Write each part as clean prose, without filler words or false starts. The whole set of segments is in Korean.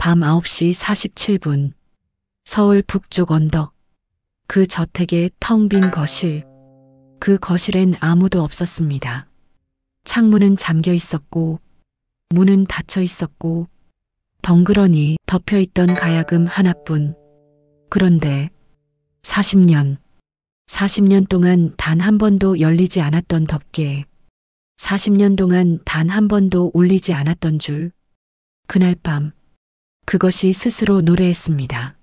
밤 9시 47분. 서울 북쪽 언덕. 그 저택의 텅 빈 거실. 그 거실엔 아무도 없었습니다. 창문은 잠겨 있었고, 문은 닫혀 있었고, 덩그러니 덮여 있던 가야금 하나뿐. 그런데 40년 동안 단 한 번도 열리지 않았던 덮개. 40년 동안 단 한 번도 울리지 않았던 줄. 그날 밤, 그것이 스스로 노래했습니다.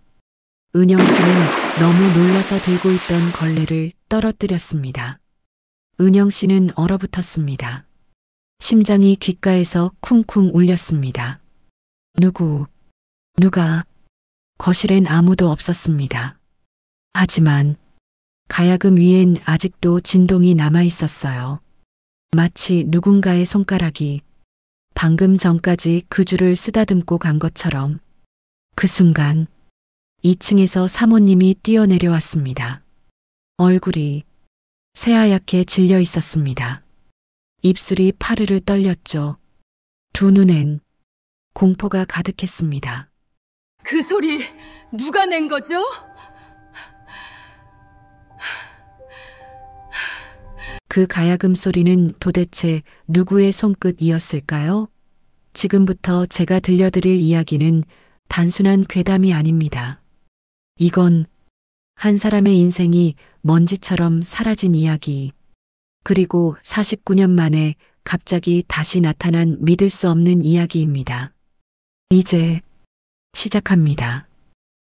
은영 씨는 너무 놀라서 들고 있던 걸레를 떨어뜨렸습니다. 은영 씨는 얼어붙었습니다. 심장이 귓가에서 쿵쿵 울렸습니다. 누가? 거실엔 아무도 없었습니다. 하지만 가야금 위엔 아직도 진동이 남아 있었어요. 마치 누군가의 손가락이 방금 전까지 그 줄을 쓰다듬고 간 것처럼. 그 순간 2층에서 사모님이 뛰어내려왔습니다. 얼굴이 새하얗게 질려 있었습니다. 입술이 파르르 떨렸죠. 두 눈엔 공포가 가득했습니다. 그 소리 누가 낸 거죠? 그 가야금 소리는 도대체 누구의 손끝이었을까요? 지금부터 제가 들려드릴 이야기는 단순한 괴담이 아닙니다. 이건 한 사람의 인생이 먼지처럼 사라진 이야기, 그리고 49년 만에 갑자기 다시 나타난 믿을 수 없는 이야기입니다. 이제 시작합니다.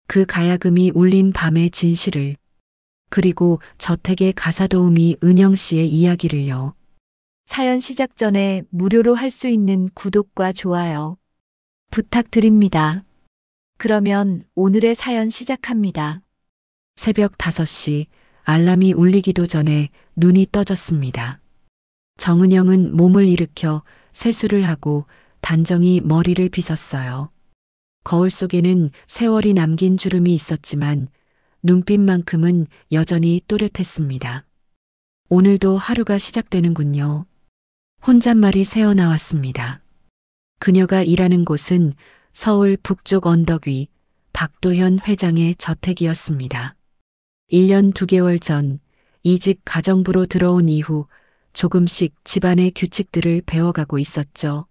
그 가야금이 울린 밤의 진실을, 그리고 저택의 가사도우미 은영 씨의 이야기를요. 사연 시작 전에 무료로 할 수 있는 구독과 좋아요 부탁드립니다. 그러면 오늘의 사연 시작합니다. 새벽 5시 알람이 울리기도 전에 눈이 떠졌습니다. 정은영은 몸을 일으켜 세수를 하고 단정히 머리를 빗었어요. 거울 속에는 세월이 남긴 주름이 있었지만 눈빛만큼은 여전히 또렷했습니다. 오늘도 하루가 시작되는군요. 혼잣말이 새어나왔습니다. 그녀가 일하는 곳은 서울 북쪽 언덕 위 박도현 회장의 저택이었습니다. 1년 2개월 전 이직 가정부로 들어온 이후 조금씩 집안의 규칙들을 배워가고 있었죠.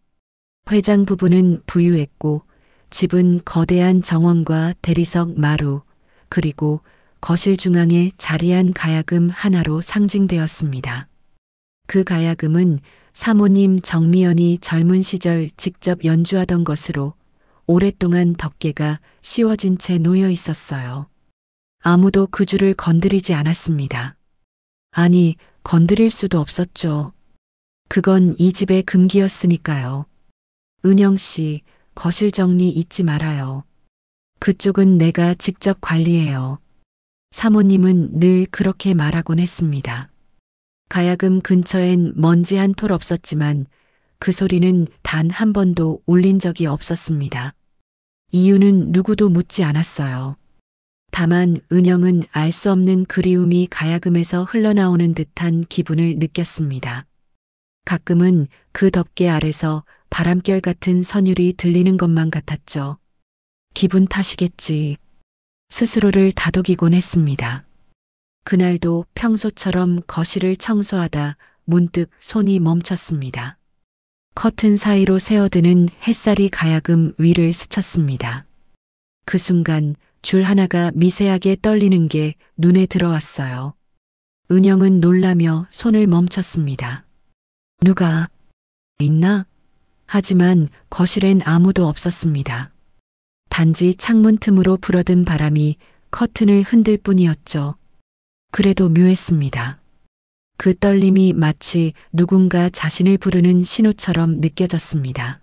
회장 부부는 부유했고 집은 거대한 정원과 대리석 마루, 그리고 거실 중앙에 자리한 가야금 하나로 상징되었습니다. 그 가야금은 사모님 정미연이 젊은 시절 직접 연주하던 것으로 오랫동안 덮개가 씌워진 채 놓여 있었어요. 아무도 그 줄을 건드리지 않았습니다. 아니, 건드릴 수도 없었죠. 그건 이 집의 금기였으니까요. 은영 씨, 거실 정리 잊지 말아요. 그쪽은 내가 직접 관리해요. 사모님은 늘 그렇게 말하곤 했습니다. 가야금 근처엔 먼지 한 톨 없었지만 그 소리는 단 한 번도 울린 적이 없었습니다. 이유는 누구도 묻지 않았어요. 다만 은영은 알 수 없는 그리움이 가야금에서 흘러나오는 듯한 기분을 느꼈습니다. 가끔은 그 덮개 아래서 바람결 같은 선율이 들리는 것만 같았죠. 기분 탓이겠지. 스스로를 다독이곤 했습니다. 그날도 평소처럼 거실을 청소하다 문득 손이 멈췄습니다. 커튼 사이로 새어드는 햇살이 가야금 위를 스쳤습니다. 그 순간 줄 하나가 미세하게 떨리는 게 눈에 들어왔어요. 은영은 놀라며 손을 멈췄습니다. 누가 있나? 하지만 거실엔 아무도 없었습니다. 단지 창문 틈으로 불어든 바람이 커튼을 흔들 뿐이었죠. 그래도 묘했습니다. 그 떨림이 마치 누군가 자신을 부르는 신호처럼 느껴졌습니다.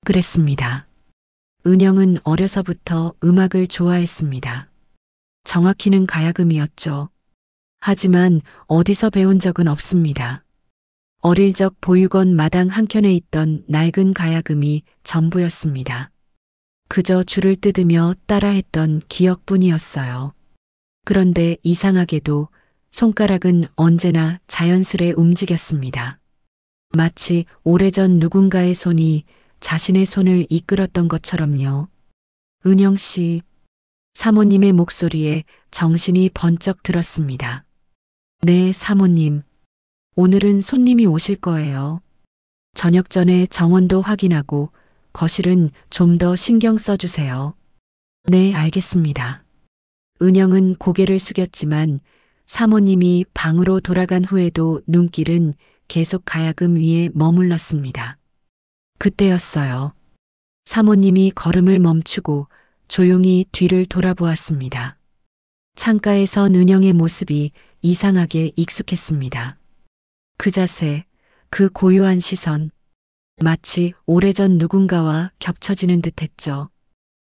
그랬습니다. 은영은 어려서부터 음악을 좋아했습니다. 정확히는 가야금이었죠. 하지만 어디서 배운 적은 없습니다. 어릴 적 보육원 마당 한켠에 있던 낡은 가야금이 전부였습니다. 그저 줄을 뜯으며 따라했던 기억뿐이었어요. 그런데 이상하게도 손가락은 언제나 자연스레 움직였습니다. 마치 오래전 누군가의 손이 자신의 손을 이끌었던 것처럼요. 은영 씨. 사모님의 목소리에 정신이 번쩍 들었습니다. 네, 사모님. 오늘은 손님이 오실 거예요. 저녁 전에 정원도 확인하고 거실은 좀 더 신경 써주세요. 네, 알겠습니다. 은영은 고개를 숙였지만 사모님이 방으로 돌아간 후에도 눈길은 계속 가야금 위에 머물렀습니다. 그때였어요. 사모님이 걸음을 멈추고 조용히 뒤를 돌아보았습니다. 창가에선 은영의 모습이 이상하게 익숙했습니다. 그 자세, 그 고요한 시선, 마치 오래전 누군가와 겹쳐지는 듯했죠.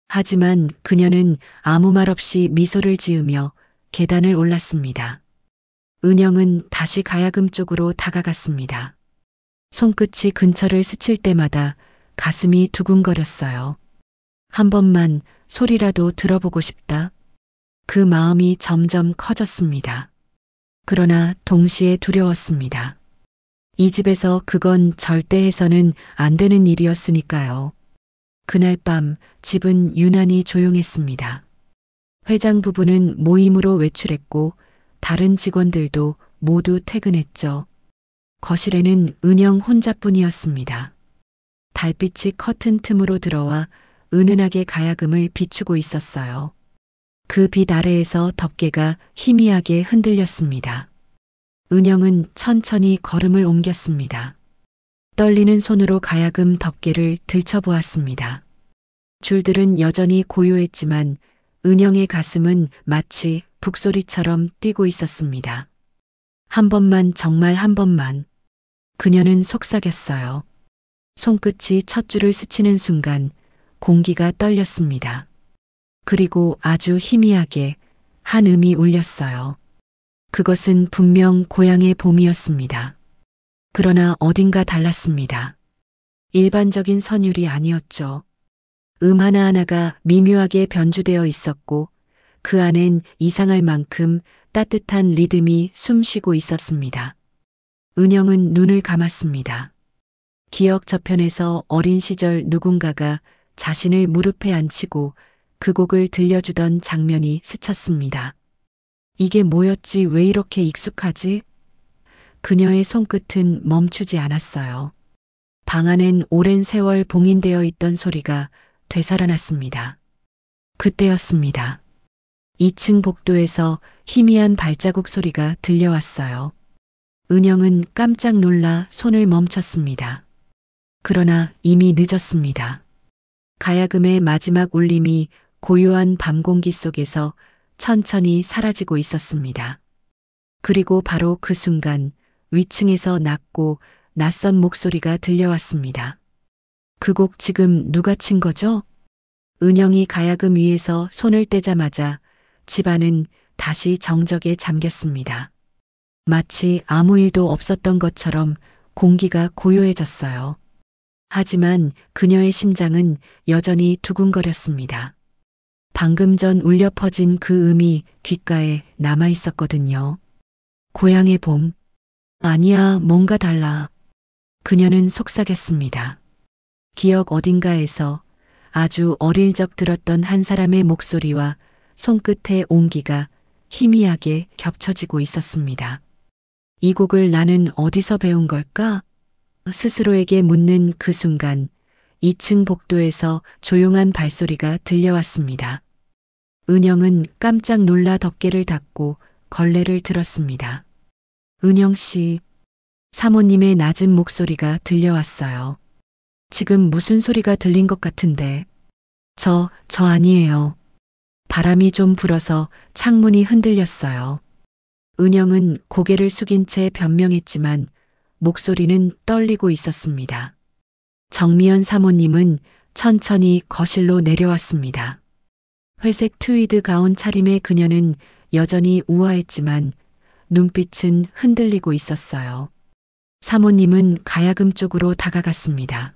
하지만 그녀는 아무 말 없이 미소를 지으며 계단을 올랐습니다. 은영은 다시 가야금 쪽으로 다가갔습니다. 손끝이 근처를 스칠 때마다 가슴이 두근거렸어요. 한 번만 소리라도 들어보고 싶다. 그 마음이 점점 커졌습니다. 그러나 동시에 두려웠습니다. 이 집에서 그건 절대 해서는 안 되는 일이었으니까요. 그날 밤 집은 유난히 조용했습니다. 회장 부부는 모임으로 외출했고 다른 직원들도 모두 퇴근했죠. 거실에는 은영 혼자뿐이었습니다. 달빛이 커튼 틈으로 들어와 은은하게 가야금을 비추고 있었어요. 그 빛 아래에서 덮개가 희미하게 흔들렸습니다. 은영은 천천히 걸음을 옮겼습니다. 떨리는 손으로 가야금 덮개를 들춰보았습니다. 줄들은 여전히 고요했지만 은영의 가슴은 마치 북소리처럼 뛰고 있었습니다. 한 번만, 정말 한 번만. 그녀는 속삭였어요. 손끝이 첫 줄을 스치는 순간 공기가 떨렸습니다. 그리고 아주 희미하게 한 음이 울렸어요. 그것은 분명 고향의 봄이었습니다. 그러나 어딘가 달랐습니다. 일반적인 선율이 아니었죠. 음 하나하나가 미묘하게 변주되어 있었고 그 안엔 이상할 만큼 따뜻한 리듬이 숨쉬고 있었습니다. 은영은 눈을 감았습니다. 기억 저편에서 어린 시절 누군가가 자신을 무릎에 앉히고 그 곡을 들려주던 장면이 스쳤습니다. 이게 뭐였지? 왜 이렇게 익숙하지? 그녀의 손끝은 멈추지 않았어요. 방 안엔 오랜 세월 봉인되어 있던 소리가 되살아났습니다. 그때였습니다. 2층 복도에서 희미한 발자국 소리가 들려왔어요. 은영은 깜짝 놀라 손을 멈췄습니다. 그러나 이미 늦었습니다. 가야금의 마지막 울림이 고요한 밤 공기 속에서 천천히 사라지고 있었습니다. 그리고 바로 그 순간 위층에서 낮고 낯선 목소리가 들려왔습니다. 그 곡 지금 누가 친 거죠? 은영이 가야금 위에서 손을 떼자마자 집안은 다시 정적에 잠겼습니다. 마치 아무 일도 없었던 것처럼 공기가 고요해졌어요. 하지만 그녀의 심장은 여전히 두근거렸습니다. 방금 전 울려 퍼진 그 음이 귓가에 남아 있었거든요. 고향의 봄. 아니야, 뭔가 달라. 그녀는 속삭였습니다. 기억 어딘가에서 아주 어릴 적 들었던 한 사람의 목소리와 손끝의 온기가 희미하게 겹쳐지고 있었습니다. 이 곡을 나는 어디서 배운 걸까? 스스로에게 묻는 그 순간 2층 복도에서 조용한 발소리가 들려왔습니다. 은영은 깜짝 놀라 덮개를 닫고 걸레를 들었습니다. 은영 씨, 사모님의 낮은 목소리가 들려왔어요. 지금 무슨 소리가 들린 것 같은데. 저 아니에요. 바람이 좀 불어서 창문이 흔들렸어요. 은영은 고개를 숙인 채 변명했지만 목소리는 떨리고 있었습니다. 정미연 사모님은 천천히 거실로 내려왔습니다. 회색 트위드 가운 차림의 그녀는 여전히 우아했지만 눈빛은 흔들리고 있었어요. 사모님은 가야금 쪽으로 다가갔습니다.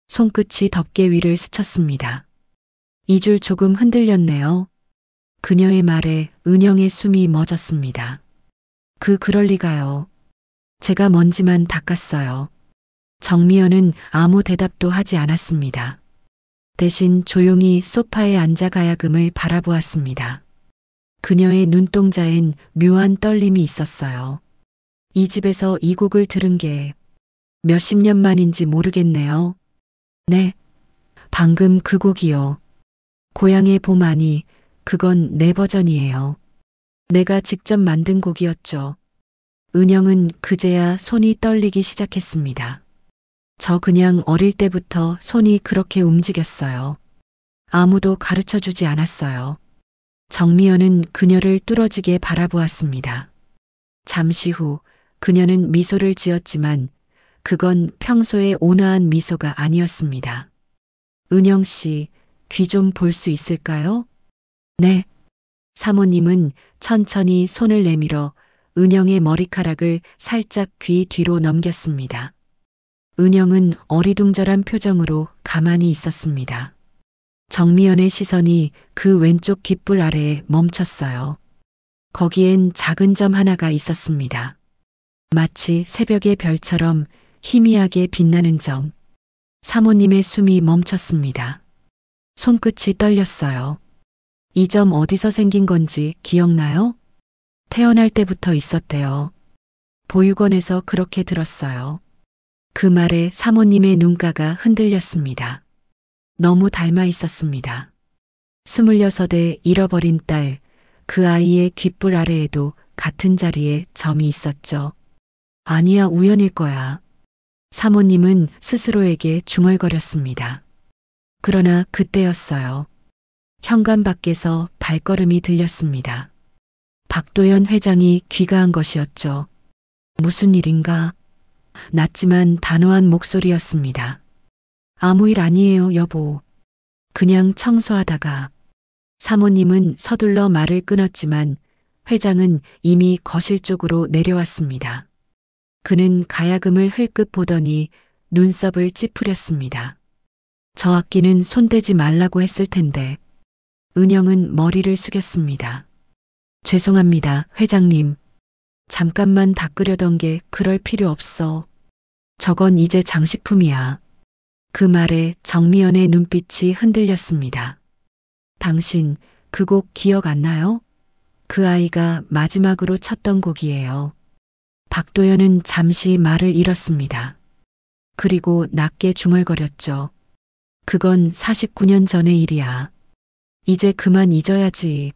손끝이 덮개 위를 스쳤습니다. 이 줄 조금 흔들렸네요. 그녀의 말에 은영의 숨이 멎었습니다. 그럴 리가요. 제가 먼지만 닦았어요. 정미연은 아무 대답도 하지 않았습니다. 대신 조용히 소파에 앉아 가야금을 바라보았습니다. 그녀의 눈동자엔 묘한 떨림이 있었어요. 이 집에서 이 곡을 들은 게 몇십 년 만인지 모르겠네요. 네, 방금 그 곡이요. 고향의 봄 아니, 그건 내 버전이에요. 내가 직접 만든 곡이었죠. 은영은 그제야 손이 떨리기 시작했습니다. 저 그냥 어릴 때부터 손이 그렇게 움직였어요. 아무도 가르쳐 주지 않았어요. 정미연은 그녀를 뚫어지게 바라보았습니다. 잠시 후 그녀는 미소를 지었지만 그건 평소의 온화한 미소가 아니었습니다. 은영 씨, 귀 좀 볼 수 있을까요? 네. 사모님은 천천히 손을 내밀어 은영의 머리카락을 살짝 귀 뒤로 넘겼습니다. 은영은 어리둥절한 표정으로 가만히 있었습니다. 정미연의 시선이 그 왼쪽 귓불 아래에 멈췄어요. 거기엔 작은 점 하나가 있었습니다. 마치 새벽의 별처럼 희미하게 빛나는 점. 사모님의 숨이 멈췄습니다. 손끝이 떨렸어요. 이 점 어디서 생긴 건지 기억나요? 태어날 때부터 있었대요. 보육원에서 그렇게 들었어요. 그 말에 사모님의 눈가가 흔들렸습니다. 너무 닮아 있었습니다. 26에 잃어버린 딸, 그 아이의 귓불 아래에도 같은 자리에 점이 있었죠. 아니야, 우연일 거야. 사모님은 스스로에게 중얼거렸습니다. 그러나 그때였어요. 현관 밖에서 발걸음이 들렸습니다. 박도연 회장이 귀가한 것이었죠. 무슨 일인가? 낮지만 단호한 목소리였습니다. 아무 일 아니에요, 여보. 그냥 청소하다가. 사모님은 서둘러 말을 끊었지만 회장은 이미 거실 쪽으로 내려왔습니다. 그는 가야금을 흘끗 보더니 눈썹을 찌푸렸습니다. 저 악기는 손대지 말라고 했을 텐데. 은영은 머리를 숙였습니다. 죄송합니다, 회장님. 잠깐만 닦으려던 게 그럴 필요 없어. 저건 이제 장식품이야. 그 말에 정미연의 눈빛이 흔들렸습니다. 당신 그 곡 기억 안 나요? 그 아이가 마지막으로 쳤던 곡이에요. 박도연은 잠시 말을 잃었습니다. 그리고 낮게 중얼거렸죠. 그건 49년 전의 일이야. 이제 그만 잊어야지.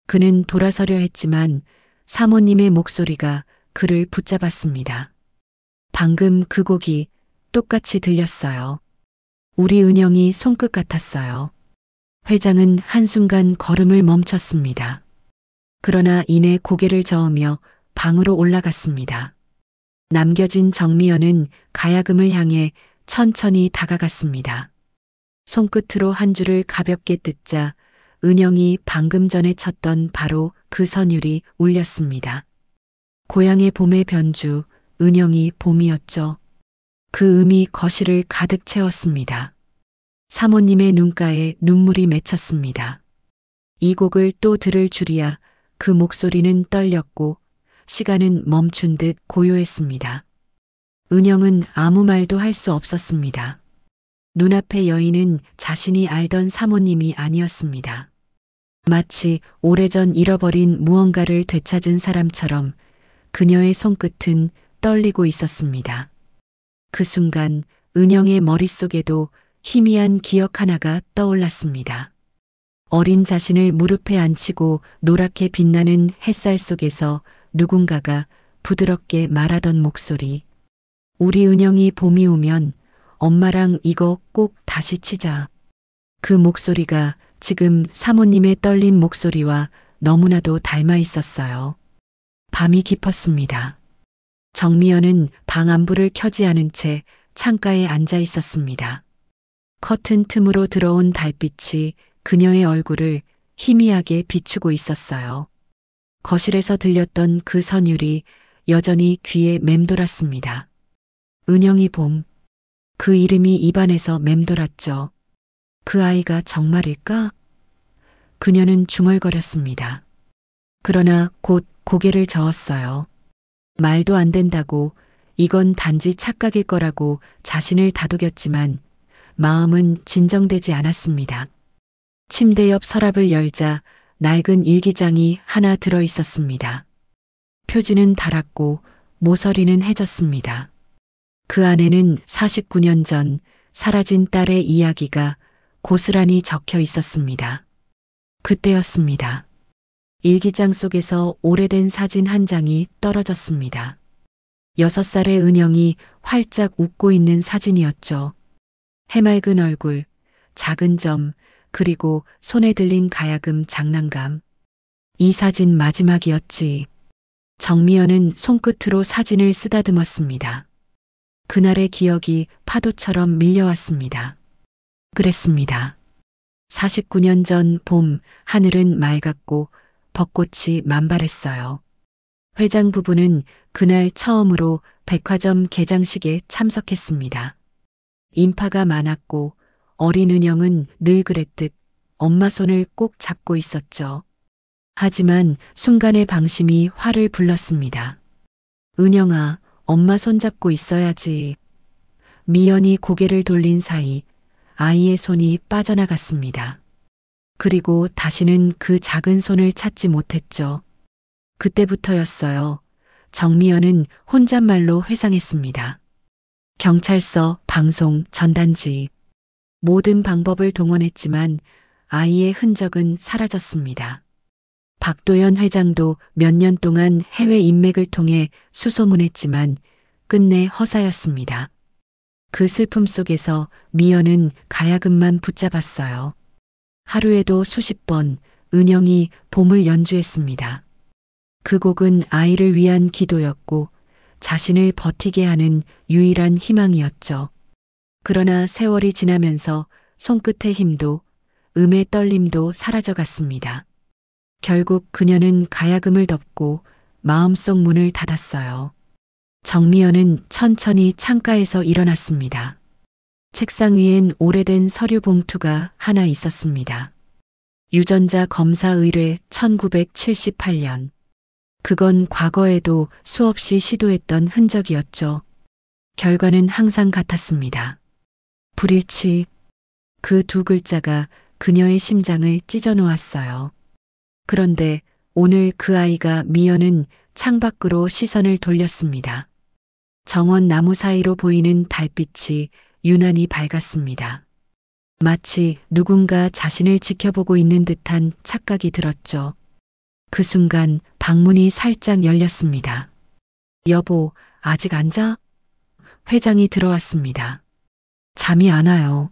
그는 돌아서려 했지만 사모님의 목소리가 그를 붙잡았습니다. 방금 그 곡이 똑같이 들렸어요. 우리 은영이 손끝 같았어요. 회장은 한순간 걸음을 멈췄습니다. 그러나 이내 고개를 저으며 방으로 올라갔습니다. 남겨진 정미연은 가야금을 향해 천천히 다가갔습니다. 손끝으로 한 줄을 가볍게 뜯자 은영이 방금 전에 쳤던 바로 그 선율이 울렸습니다. 고향의 봄의 변주, 은영이 봄이었죠. 그 음이 거실을 가득 채웠습니다. 사모님의 눈가에 눈물이 맺혔습니다. 이 곡을 또 들을 줄이야 그 목소리는 떨렸고 시간은 멈춘 듯 고요했습니다. 은영은 아무 말도 할 수 없었습니다. 눈앞의 여인은 자신이 알던 사모님이 아니었습니다. 마치 오래전 잃어버린 무언가를 되찾은 사람처럼 그녀의 손끝은 떨리고 있었습니다. 그 순간 은영의 머릿속에도 희미한 기억 하나가 떠올랐습니다. 어린 자신을 무릎에 앉히고 노랗게 빛나는 햇살 속에서 누군가가 부드럽게 말하던 목소리. 우리 은영이 봄이 오면 엄마랑 이거 꼭 다시 치자. 그 목소리가 지금 사모님의 떨린 목소리와 너무나도 닮아 있었어요. 밤이 깊었습니다. 정미연은 방 안불을 켜지 않은 채 창가에 앉아 있었습니다. 커튼 틈으로 들어온 달빛이 그녀의 얼굴을 희미하게 비추고 있었어요. 거실에서 들렸던 그 선율이 여전히 귀에 맴돌았습니다. 은영이 봄. 그 이름이 입안에서 맴돌았죠. 그 아이가 정말일까? 그녀는 중얼거렸습니다. 그러나 곧 고개를 저었어요. 말도 안 된다고, 이건 단지 착각일 거라고 자신을 다독였지만 마음은 진정되지 않았습니다. 침대 옆 서랍을 열자 낡은 일기장이 하나 들어 있었습니다. 표지는 닳았고 모서리는 해졌습니다. 그 안에는 49년 전 사라진 딸의 이야기가 고스란히 적혀 있었습니다. 그때였습니다. 일기장 속에서 오래된 사진 한 장이 떨어졌습니다. 6살의 은영이 활짝 웃고 있는 사진이었죠. 해맑은 얼굴, 작은 점, 그리고 손에 들린 가야금 장난감. 이 사진 마지막이었지. 정미연은 손끝으로 사진을 쓰다듬었습니다. 그날의 기억이 파도처럼 밀려왔습니다. 그랬습니다. 49년 전 봄, 하늘은 맑았고 벚꽃이 만발했어요. 회장 부부는 그날 처음으로 백화점 개장식에 참석했습니다. 인파가 많았고 어린 은영은 늘 그랬듯 엄마 손을 꼭 잡고 있었죠. 하지만 순간의 방심이 화를 불렀습니다. 은영아, 엄마 손 잡고 있어야지. 미연이 고개를 돌린 사이 아이의 손이 빠져나갔습니다. 그리고 다시는 그 작은 손을 찾지 못했죠. 그때부터였어요. 정미연은 혼잣말로 회상했습니다. 경찰서, 방송, 전단지. 모든 방법을 동원했지만 아이의 흔적은 사라졌습니다. 박도연 회장도 몇 년 동안 해외 인맥을 통해 수소문했지만 끝내 허사였습니다. 그 슬픔 속에서 미연은 가야금만 붙잡았어요. 하루에도 수십 번 은영이 봄을 연주했습니다. 그 곡은 아이를 위한 기도였고 자신을 버티게 하는 유일한 희망이었죠. 그러나 세월이 지나면서 손끝의 힘도 음의 떨림도 사라져갔습니다. 결국 그녀는 가야금을 덮고 마음속 문을 닫았어요. 정미연은 천천히 창가에서 일어났습니다. 책상 위엔 오래된 서류 봉투가 하나 있었습니다. 유전자 검사 의뢰 1978년. 그건 과거에도 수없이 시도했던 흔적이었죠. 결과는 항상 같았습니다. 불일치. 그 두 글자가 그녀의 심장을 찢어 놓았어요. 그런데 오늘 그 아이가 미연은 창밖으로 시선을 돌렸습니다. 정원 나무 사이로 보이는 달빛이 유난히 밝았습니다. 마치 누군가 자신을 지켜보고 있는 듯한 착각이 들었죠. 그 순간 방문이 살짝 열렸습니다. 여보, 아직 안 자? 회장이 들어왔습니다. 잠이 안 와요.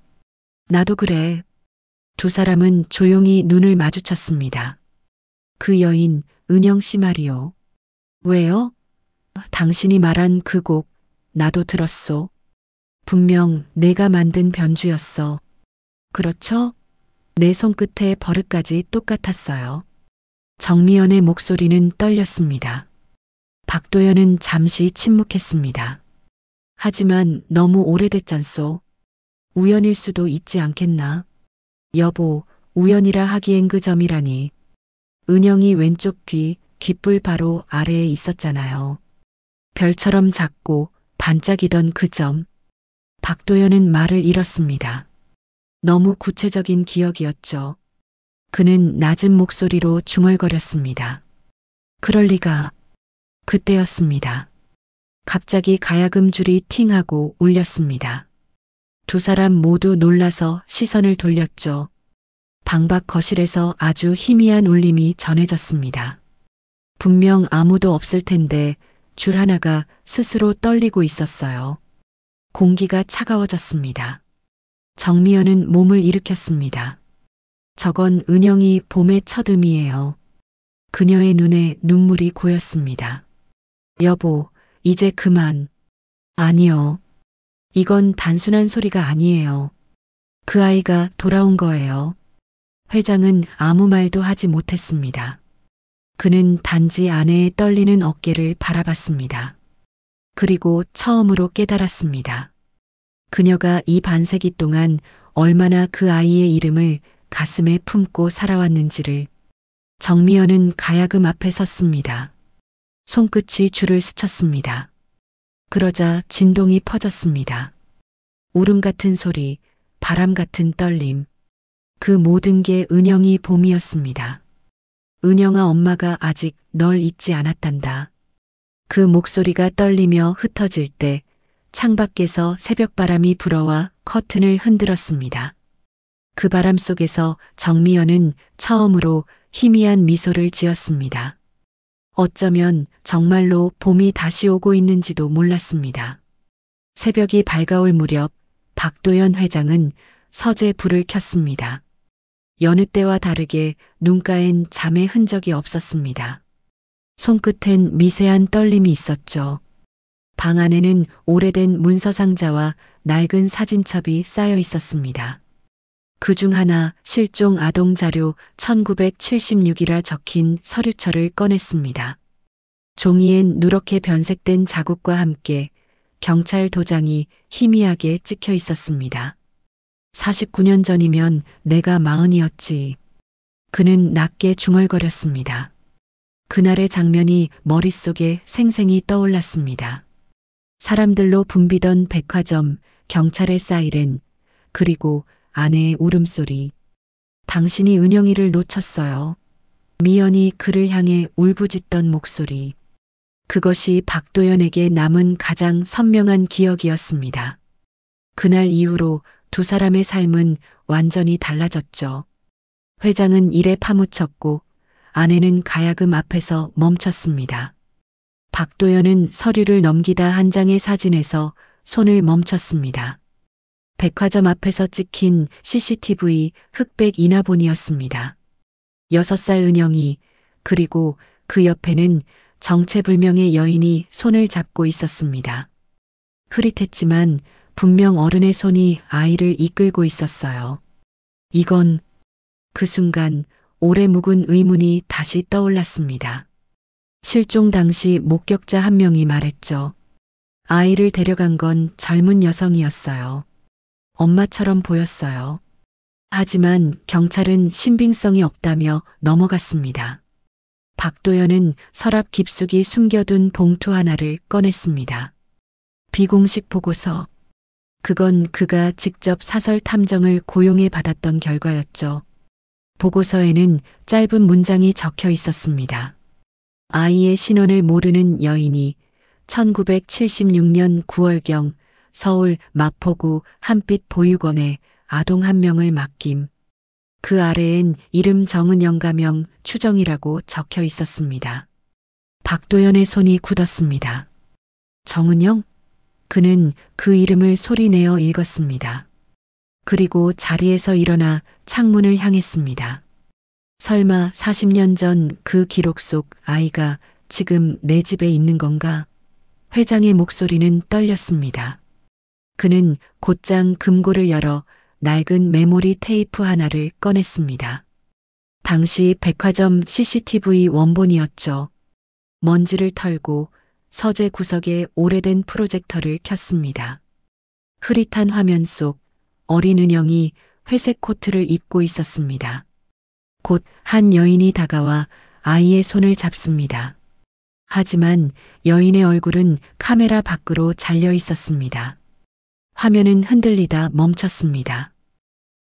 나도 그래. 두 사람은 조용히 눈을 마주쳤습니다. 그 여인, 은영 씨 말이요. 왜요? 당신이 말한 그 곡, 나도 들었소. 분명 내가 만든 변주였어. 그렇죠? 내 손끝의 버릇까지 똑같았어요. 정미연의 목소리는 떨렸습니다. 박도연은 잠시 침묵했습니다. 하지만 너무 오래됐잖소. 우연일 수도 있지 않겠나? 여보, 우연이라 하기엔 그 점이라니. 은영이 왼쪽 귀, 귓불 바로 아래에 있었잖아요. 별처럼 작고 반짝이던 그 점. 박도연은 말을 잃었습니다. 너무 구체적인 기억이었죠. 그는 낮은 목소리로 중얼거렸습니다. 그럴 리가. 그때였습니다. 갑자기 가야금 줄이 팅하고 울렸습니다. 두 사람 모두 놀라서 시선을 돌렸죠. 방밖 거실에서 아주 희미한 울림이 전해졌습니다. 분명 아무도 없을 텐데 줄 하나가 스스로 떨리고 있었어요. 공기가 차가워졌습니다. 정미연은 몸을 일으켰습니다. 저건 은영이 봄의 첫 음이에요. 그녀의 눈에 눈물이 고였습니다. 여보, 이제 그만. 아니요. 이건 단순한 소리가 아니에요. 그 아이가 돌아온 거예요. 회장은 아무 말도 하지 못했습니다. 그는 단지 아내의 떨리는 어깨를 바라봤습니다. 그리고 처음으로 깨달았습니다. 그녀가 이 반세기 동안 얼마나 그 아이의 이름을 가슴에 품고 살아왔는지를. 정미연은 가야금 앞에 섰습니다. 손끝이 줄을 스쳤습니다. 그러자 진동이 퍼졌습니다. 울음 같은 소리, 바람 같은 떨림. 그 모든 게 은영이 봄이었습니다. 은영아, 엄마가 아직 널 잊지 않았단다. 그 목소리가 떨리며 흩어질 때 창밖에서 새벽바람이 불어와 커튼을 흔들었습니다. 그 바람 속에서 정미연은 처음으로 희미한 미소를 지었습니다. 어쩌면 정말로 봄이 다시 오고 있는지도 몰랐습니다. 새벽이 밝아올 무렵 박도연 회장은 서재 불을 켰습니다. 여느 때와 다르게 눈가엔 잠의 흔적이 없었습니다. 손끝엔 미세한 떨림이 있었죠. 방 안에는 오래된 문서 상자와 낡은 사진첩이 쌓여 있었습니다. 그중 하나 실종 아동 자료 1976이라 적힌 서류철을 꺼냈습니다. 종이엔 누렇게 변색된 자국과 함께 경찰 도장이 희미하게 찍혀 있었습니다. 49년 전이면 내가 40이었지. 그는 낮게 중얼거렸습니다. 그날의 장면이 머릿속에 생생히 떠올랐습니다. 사람들로 붐비던 백화점, 경찰의 사이렌, 그리고 아내의 울음소리. 당신이 은영이를 놓쳤어요. 미연이 그를 향해 울부짖던 목소리. 그것이 박도연에게 남은 가장 선명한 기억이었습니다. 그날 이후로 두 사람의 삶은 완전히 달라졌죠. 회장은 일에 파묻혔고 아내는 가야금 앞에서 멈췄습니다. 박도연은 서류를 넘기다 한 장의 사진에서 손을 멈췄습니다. 백화점 앞에서 찍힌 CCTV 흑백 인화본이었습니다. 6살 은영이, 그리고 그 옆에는 정체불명의 여인이 손을 잡고 있었습니다. 흐릿했지만 분명 어른의 손이 아이를 이끌고 있었어요. 이건, 그 순간 오래 묵은 의문이 다시 떠올랐습니다. 실종 당시 목격자 한 명이 말했죠. 아이를 데려간 건 젊은 여성이었어요. 엄마처럼 보였어요. 하지만 경찰은 신빙성이 없다며 넘어갔습니다. 박도연은 서랍 깊숙이 숨겨둔 봉투 하나를 꺼냈습니다. 비공식 보고서. 그건 그가 직접 사설 탐정을 고용해 받았던 결과였죠. 보고서에는 짧은 문장이 적혀 있었습니다. 아이의 신원을 모르는 여인이 1976년 9월경 서울 마포구 한빛 보육원에 아동 한 명을 맡김. 그 아래엔 이름 정은영 가명 추정이라고 적혀 있었습니다. 박도연의 손이 굳었습니다. 정은영? 그는 그 이름을 소리내어 읽었습니다. 그리고 자리에서 일어나 창문을 향했습니다. 설마 40년 전 그 기록 속 아이가 지금 내 집에 있는 건가? 회장의 목소리는 떨렸습니다. 그는 곧장 금고를 열어 낡은 메모리 테이프 하나를 꺼냈습니다. 당시 백화점 CCTV 원본이었죠. 먼지를 털고 서재 구석에 오래된 프로젝터를 켰습니다. 흐릿한 화면 속 어린 은영이 회색 코트를 입고 있었습니다. 곧 한 여인이 다가와 아이의 손을 잡습니다. 하지만 여인의 얼굴은 카메라 밖으로 잘려 있었습니다. 화면은 흔들리다 멈췄습니다.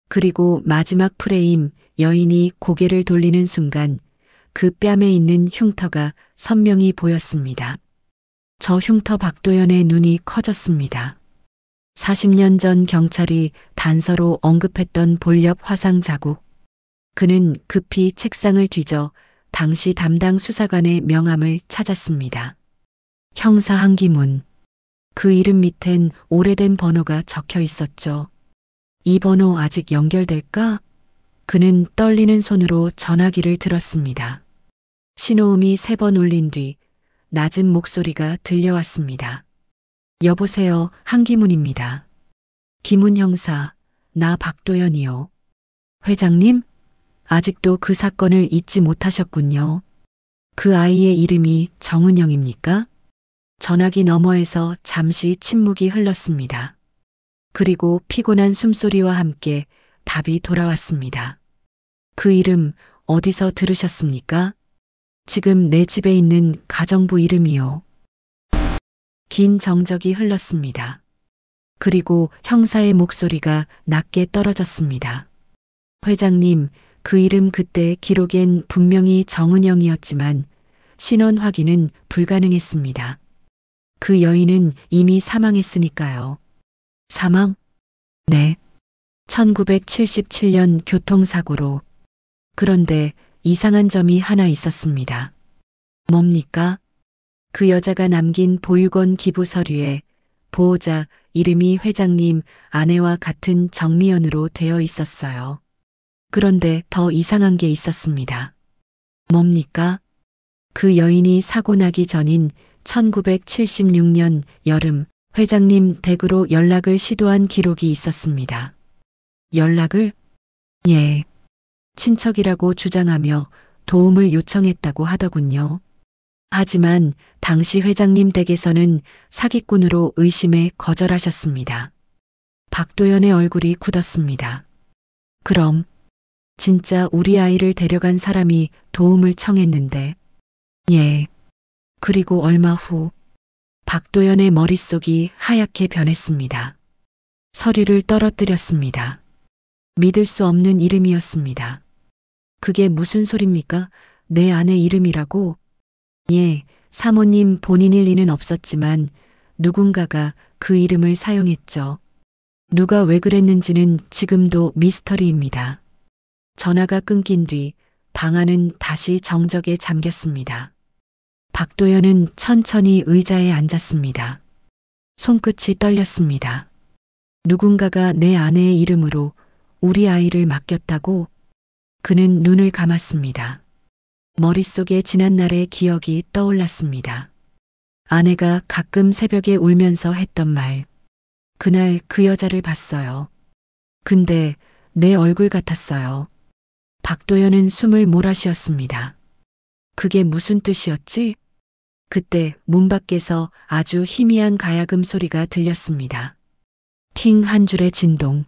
그리고 마지막 프레임, 여인이 고개를 돌리는 순간 그 뺨에 있는 흉터가 선명히 보였습니다. 저 흉터 박도연의 눈이 커졌습니다. 40년 전 경찰이 단서로 언급했던 볼렵 화상 자국. 그는 급히 책상을 뒤져 당시 담당 수사관의 명함을 찾았습니다. 형사 한기문. 그 이름 밑엔 오래된 번호가 적혀 있었죠. 이 번호 아직 연결될까? 그는 떨리는 손으로 전화기를 들었습니다. 신호음이 3번 울린 뒤 낮은 목소리가 들려왔습니다. 여보세요, 한기문입니다. 기문 형사, 나 박도연이요. 회장님? 아직도 그 사건을 잊지 못하셨군요. 그 아이의 이름이 정은영입니까? 전화기 너머에서 잠시 침묵이 흘렀습니다. 그리고 피곤한 숨소리와 함께 답이 돌아왔습니다. 그 이름 어디서 들으셨습니까? 지금 내 집에 있는 가정부 이름이요. 긴 정적이 흘렀습니다. 그리고 형사의 목소리가 낮게 떨어졌습니다. 회장님, 그 이름 그때 기록엔 분명히 정은영이었지만 신원 확인은 불가능했습니다. 그 여인은 이미 사망했으니까요. 사망? 네. 1977년 교통사고로. 그런데 이상한 점이 하나 있었습니다. 뭡니까? 그 여자가 남긴 보육원 기부 서류에 보호자 이름이 회장님 아내와 같은 정미연으로 되어 있었어요. 그런데 더 이상한 게 있었습니다. 뭡니까? 그 여인이 사고 나기 전인 1976년 여름 회장님 댁으로 연락을 시도한 기록이 있었습니다. 연락을? 예. 친척이라고 주장하며 도움을 요청했다고 하더군요. 하지만 당시 회장님 댁에서는 사기꾼으로 의심해 거절하셨습니다. 박도연의 얼굴이 굳었습니다. 그럼 진짜 우리 아이를 데려간 사람이 도움을 청했는데. 예. 그리고 얼마 후 박도연의 머릿속이 하얗게 변했습니다. 서류를 떨어뜨렸습니다. 믿을 수 없는 이름이었습니다. 그게 무슨 소립니까? 내 아내 이름이라고? 예, 사모님 본인일 리는 없었지만 누군가가 그 이름을 사용했죠. 누가 왜 그랬는지는 지금도 미스터리입니다. 전화가 끊긴 뒤 방 안은 다시 정적에 잠겼습니다. 박도연은 천천히 의자에 앉았습니다. 손끝이 떨렸습니다. 누군가가 내 아내의 이름으로 우리 아이를 맡겼다고? 그는 눈을 감았습니다. 머릿속에 지난날의 기억이 떠올랐습니다. 아내가 가끔 새벽에 울면서 했던 말. 그날 그 여자를 봤어요. 근데 내 얼굴 같았어요. 박도연은 숨을 몰아쉬었습니다. 그게 무슨 뜻이었지? 그때 문 밖에서 아주 희미한 가야금 소리가 들렸습니다. 팅 한 줄의 진동.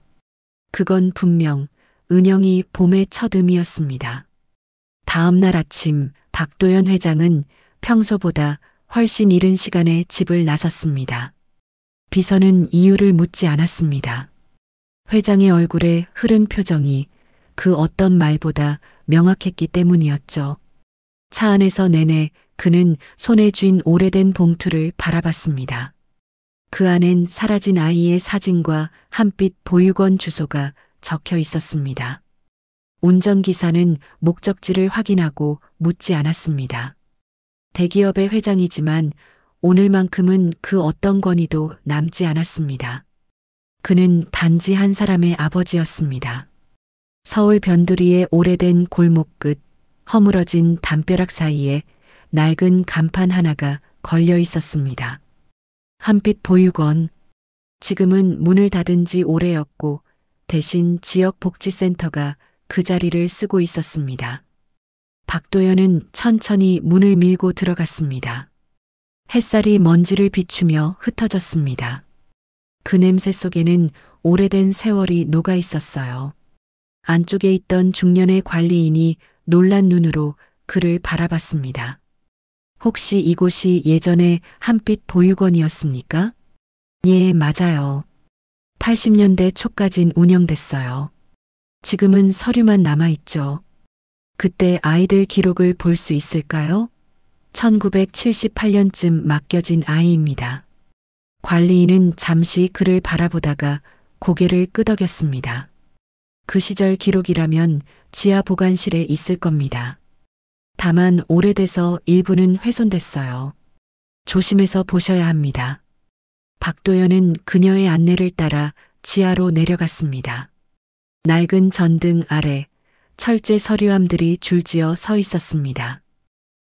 그건 분명 은영이 봄의 첫 음이었습니다. 다음 날 아침 박도연 회장은 평소보다 훨씬 이른 시간에 집을 나섰습니다. 비서는 이유를 묻지 않았습니다. 회장의 얼굴에 흐른 표정이 그 어떤 말보다 명확했기 때문이었죠. 차 안에서 내내 그는 손에 쥔 오래된 봉투를 바라봤습니다. 그 안엔 사라진 아이의 사진과 한빛 보육원 주소가 적혀 있었습니다. 운전기사는 목적지를 확인하고 묻지 않았습니다. 대기업의 회장이지만 오늘만큼은 그 어떤 권위도 남지 않았습니다. 그는 단지 한 사람의 아버지였습니다. 서울 변두리의 오래된 골목 끝 허물어진 담벼락 사이에 낡은 간판 하나가 걸려 있었습니다. 한빛 보육원. 지금은 문을 닫은 지 오래였고 대신 지역복지센터가 그 자리를 쓰고 있었습니다. 박도연은 천천히 문을 밀고 들어갔습니다. 햇살이 먼지를 비추며 흩어졌습니다. 그 냄새 속에는 오래된 세월이 녹아 있었어요. 안쪽에 있던 중년의 관리인이 놀란 눈으로 그를 바라봤습니다. 혹시 이곳이 예전에 한빛 보육원이었습니까? 예, 맞아요. 80년대 초까진 운영됐어요. 지금은 서류만 남아있죠. 그때 아이들 기록을 볼 수 있을까요? 1978년쯤 맡겨진 아이입니다. 관리인은 잠시 그를 바라보다가 고개를 끄덕였습니다. 그 시절 기록이라면 지하 보관실에 있을 겁니다. 다만 오래돼서 일부는 훼손됐어요. 조심해서 보셔야 합니다. 박도연은 그녀의 안내를 따라 지하로 내려갔습니다. 낡은 전등 아래 철제 서류함들이 줄지어 서 있었습니다.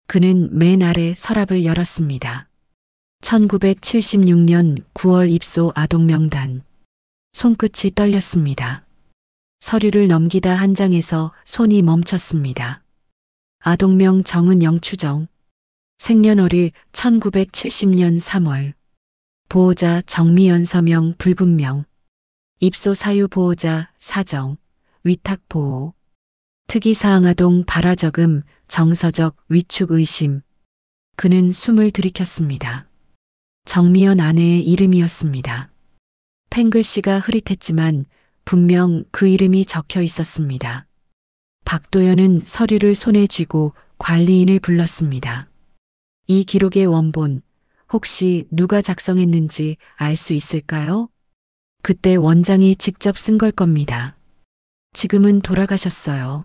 그는 맨 아래 서랍을 열었습니다. 1976년 9월 입소 아동 명단. 손끝이 떨렸습니다. 서류를 넘기다 한 장에서 손이 멈췄습니다. 아동명 정은영 추정. 생년월일 1970년 3월. 보호자 정미연 서명 불분명. 입소 사유 보호자 사정. 위탁 보호. 특이사항 아동 발화적음 정서적 위축 의심. 그는 숨을 들이켰습니다. 정미연 아내의 이름이었습니다. 펜글씨가 흐릿했지만 분명 그 이름이 적혀 있었습니다. 박도연은 서류를 손에 쥐고 관리인을 불렀습니다. 이 기록의 원본, 혹시 누가 작성했는지 알 수 있을까요? 그때 원장이 직접 쓴 걸 겁니다. 지금은 돌아가셨어요.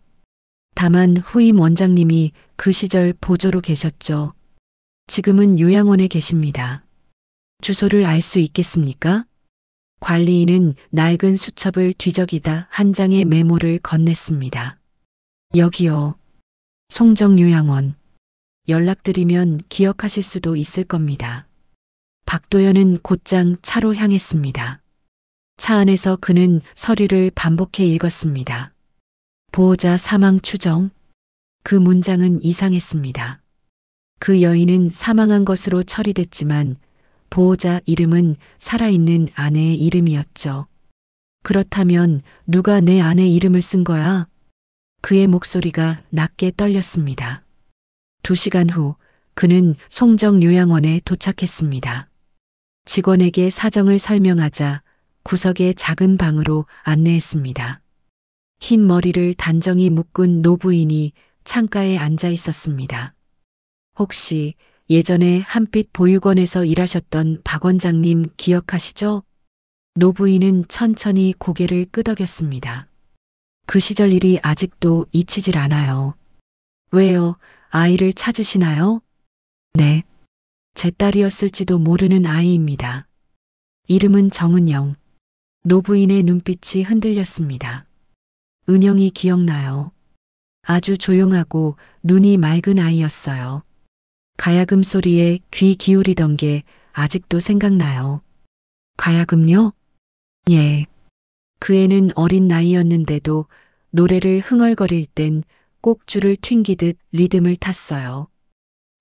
다만 후임 원장님이 그 시절 보조로 계셨죠. 지금은 요양원에 계십니다. 주소를 알 수 있겠습니까? 관리인은 낡은 수첩을 뒤적이다 한 장의 메모를 건넸습니다. 여기요. 송정요양원. 연락드리면 기억하실 수도 있을 겁니다. 박도연은 곧장 차로 향했습니다. 차 안에서 그는 서류를 반복해 읽었습니다. 보호자 사망 추정. 그 문장은 이상했습니다. 그 여인은 사망한 것으로 처리됐지만 보호자 이름은 살아있는 아내의 이름이었죠. 그렇다면 누가 내 아내 이름을 쓴 거야? 그의 목소리가 낮게 떨렸습니다. 2시간 후 그는 송정요양원에 도착했습니다. 직원에게 사정을 설명하자 구석의 작은 방으로 안내했습니다. 흰 머리를 단정히 묶은 노부인이 창가에 앉아 있었습니다. 혹시 예전에 한빛 보육원에서 일하셨던 박 원장님 기억하시죠? 노부인은 천천히 고개를 끄덕였습니다. 그 시절 일이 아직도 잊히질 않아요. 왜요? 아이를 찾으시나요? 네. 제 딸이었을지도 모르는 아이입니다. 이름은 정은영. 노부인의 눈빛이 흔들렸습니다. 은영이 기억나요. 아주 조용하고 눈이 맑은 아이였어요. 가야금 소리에 귀 기울이던 게 아직도 생각나요. 가야금요? 예. 그 애는 어린 나이였는데도 노래를 흥얼거릴 땐 꼭줄을 튕기듯 리듬을 탔어요.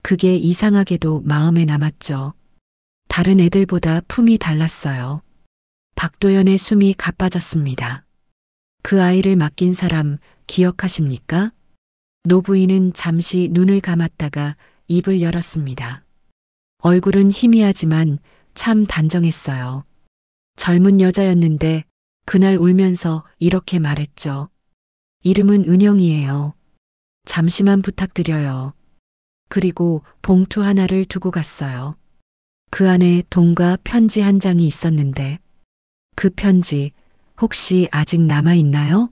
그게 이상하게도 마음에 남았죠. 다른 애들보다 품이 달랐어요. 박도연의 숨이 가빠졌습니다. 그 아이를 맡긴 사람 기억하십니까? 노부인은 잠시 눈을 감았다가 입을 열었습니다. 얼굴은 희미하지만 참 단정했어요. 젊은 여자였는데 그날 울면서 이렇게 말했죠. 이름은 은영이에요. 잠시만 부탁드려요. 그리고 봉투 하나를 두고 갔어요. 그 안에 돈과 편지 한 장이 있었는데 그 편지 혹시 아직 남아 있나요?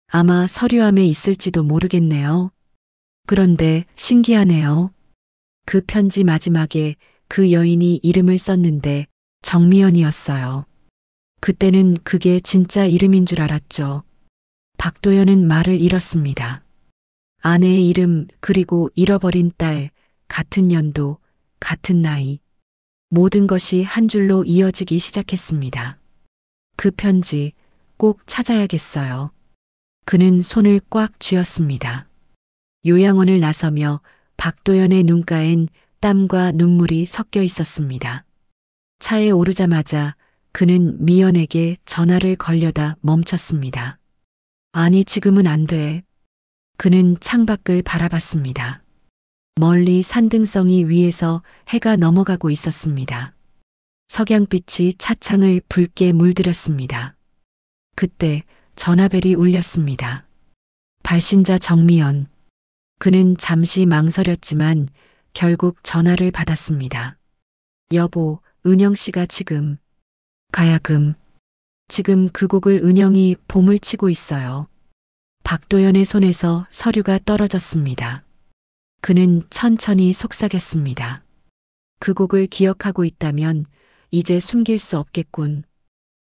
아마 서류함에 있을지도 모르겠네요. 그런데 신기하네요. 그 편지 마지막에 그 여인이 이름을 썼는데 정미연이었어요. 그때는 그게 진짜 이름인 줄 알았죠. 박도연은 말을 잃었습니다. 아내의 이름 그리고 잃어버린 딸, 같은 연도, 같은 나이. 모든 것이 한 줄로 이어지기 시작했습니다. 그 편지 꼭 찾아야겠어요. 그는 손을 꽉 쥐었습니다. 요양원을 나서며 박도연의 눈가엔 땀과 눈물이 섞여 있었습니다. 차에 오르자마자 그는 미연에게 전화를 걸려다 멈췄습니다. 아니, 지금은 안 돼. 그는 창밖을 바라봤습니다. 멀리 산등성이 위에서 해가 넘어가고 있었습니다. 석양빛이 차창을 붉게 물들였습니다. 그때 전화벨이 울렸습니다. 발신자 정미연. 그는 잠시 망설였지만 결국 전화를 받았습니다. 여보, 은영 씨가 지금 가야금. 지금 그 곡을 은영이 봄을 치고 있어요. 박도연의 손에서 서류가 떨어졌습니다. 그는 천천히 속삭였습니다. 그 곡을 기억하고 있다면 이제 숨길 수 없겠군.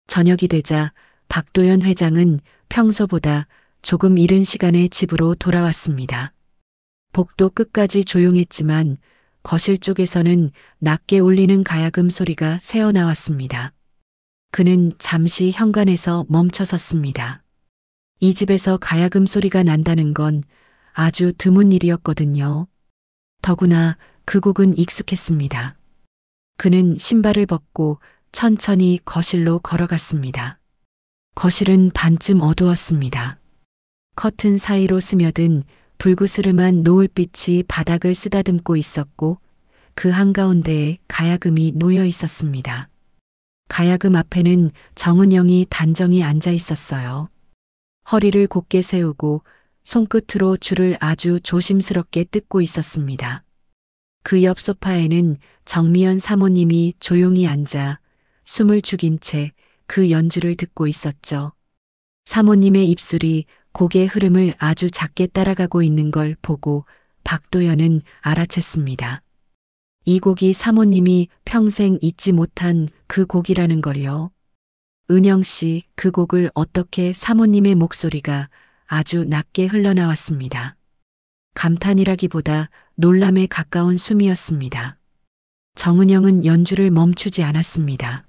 저녁이 되자 박도연 회장은 평소보다 조금 이른 시간에 집으로 돌아왔습니다. 복도 끝까지 조용했지만 거실 쪽에서는 낮게 울리는 가야금 소리가 새어나왔습니다. 그는 잠시 현관에서 멈춰 섰습니다. 이 집에서 가야금 소리가 난다는 건 아주 드문 일이었거든요. 더구나 그 곡은 익숙했습니다. 그는 신발을 벗고 천천히 거실로 걸어갔습니다. 거실은 반쯤 어두웠습니다. 커튼 사이로 스며든 불그스름한 노을빛이 바닥을 쓰다듬고 있었고 그 한가운데에 가야금이 놓여 있었습니다. 가야금 앞에는 정은영이 단정히 앉아 있었어요. 허리를 곧게 세우고 손끝으로 줄을 아주 조심스럽게 뜯고 있었습니다. 그 옆 소파에는 정미연 사모님이 조용히 앉아 숨을 죽인 채 그 연주를 듣고 있었죠. 사모님의 입술이 곡의 흐름을 아주 작게 따라가고 있는 걸 보고 박도연은 알아챘습니다. 이 곡이 사모님이 평생 잊지 못한 그 곡이라는 걸요. 은영 씨, 그 곡을 어떻게 사모님의 목소리가 아주 낮게 흘러나왔습니다. 감탄이라기보다 놀람에 가까운 숨이었습니다. 정은영은 연주를 멈추지 않았습니다.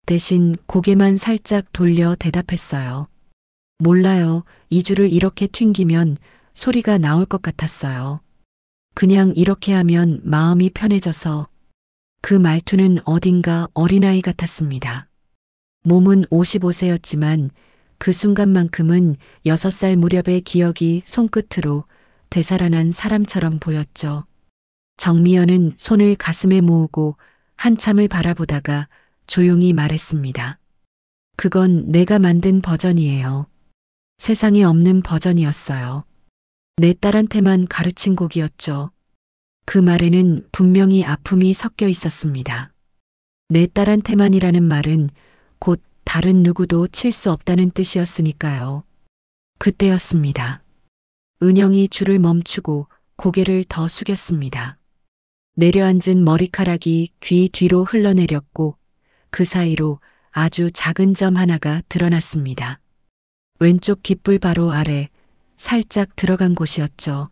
대신 고개만 살짝 돌려 대답했어요. 몰라요. 이 줄을 이렇게 튕기면 소리가 나올 것 같았어요. 그냥 이렇게 하면 마음이 편해져서. 그 말투는 어딘가 어린아이 같았습니다. 몸은 55세였지만 그 순간만큼은 6살 무렵의 기억이 손끝으로 되살아난 사람처럼 보였죠. 정미연은 손을 가슴에 모으고 한참을 바라보다가 조용히 말했습니다. 그건 내가 만든 버전이에요. 세상에 없는 버전이었어요. 내 딸한테만 가르친 곡이었죠. 그 말에는 분명히 아픔이 섞여 있었습니다. 내 딸한테만이라는 말은 곧 다른 누구도 칠 수 없다는 뜻이었으니까요. 그때였습니다. 은영이 줄을 멈추고 고개를 더 숙였습니다. 내려앉은 머리카락이 귀 뒤로 흘러내렸고 그 사이로 아주 작은 점 하나가 드러났습니다. 왼쪽 귓불 바로 아래 살짝 들어간 곳이었죠.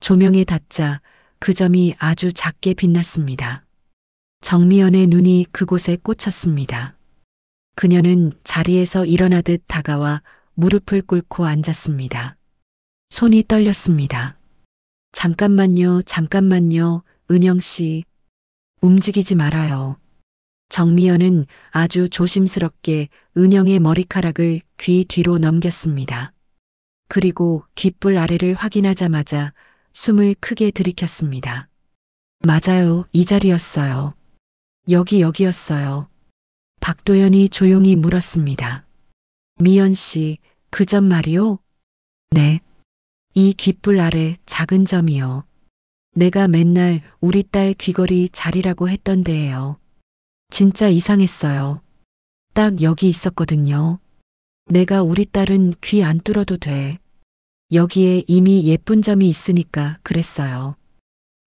조명에 닿자 그 점이 아주 작게 빛났습니다. 정미연의 눈이 그곳에 꽂혔습니다. 그녀는 자리에서 일어나듯 다가와 무릎을 꿇고 앉았습니다. 손이 떨렸습니다. 잠깐만요, 잠깐만요, 은영 씨. 움직이지 말아요. 정미연은 아주 조심스럽게 은영의 머리카락을 귀 뒤로 넘겼습니다. 그리고 귓불 아래를 확인하자마자 숨을 크게 들이켰습니다. 맞아요, 이 자리였어요. 여기였어요. 박도연이 조용히 물었습니다. 미연 씨, 그 점 말이요? 네. 이 귓불 아래 작은 점이요. 내가 맨날 우리 딸 귀걸이 자리라고 했던 데예요. 진짜 이상했어요. 딱 여기 있었거든요. 내가 우리 딸은 귀 안 뚫어도 돼. 여기에 이미 예쁜 점이 있으니까 그랬어요.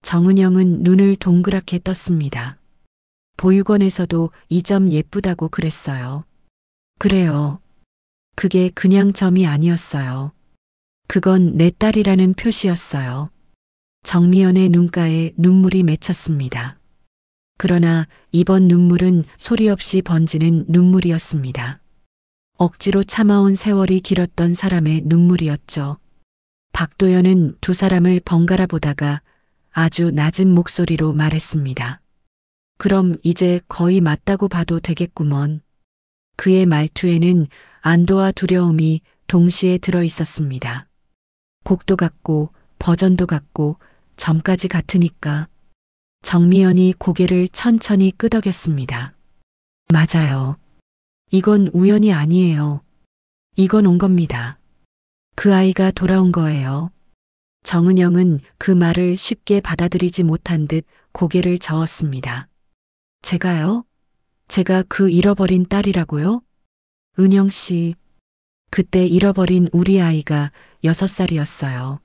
정은영은 눈을 동그랗게 떴습니다. 보육원에서도 이 점 예쁘다고 그랬어요. 그래요. 그게 그냥 점이 아니었어요. 그건 내 딸이라는 표시였어요. 정미연의 눈가에 눈물이 맺혔습니다. 그러나 이번 눈물은 소리 없이 번지는 눈물이었습니다. 억지로 참아온 세월이 길었던 사람의 눈물이었죠. 박도연은 두 사람을 번갈아 보다가 아주 낮은 목소리로 말했습니다. 그럼 이제 거의 맞다고 봐도 되겠구먼. 그의 말투에는 안도와 두려움이 동시에 들어 있었습니다. 곡도 같고 버전도 같고 점까지 같으니까. 정미연이 고개를 천천히 끄덕였습니다. 맞아요. 이건 우연이 아니에요. 이건 온 겁니다. 그 아이가 돌아온 거예요. 정은영은 그 말을 쉽게 받아들이지 못한 듯 고개를 저었습니다. 제가요? 제가 그 잃어버린 딸이라고요? 은영 씨, 그때 잃어버린 우리 아이가 6살이었어요.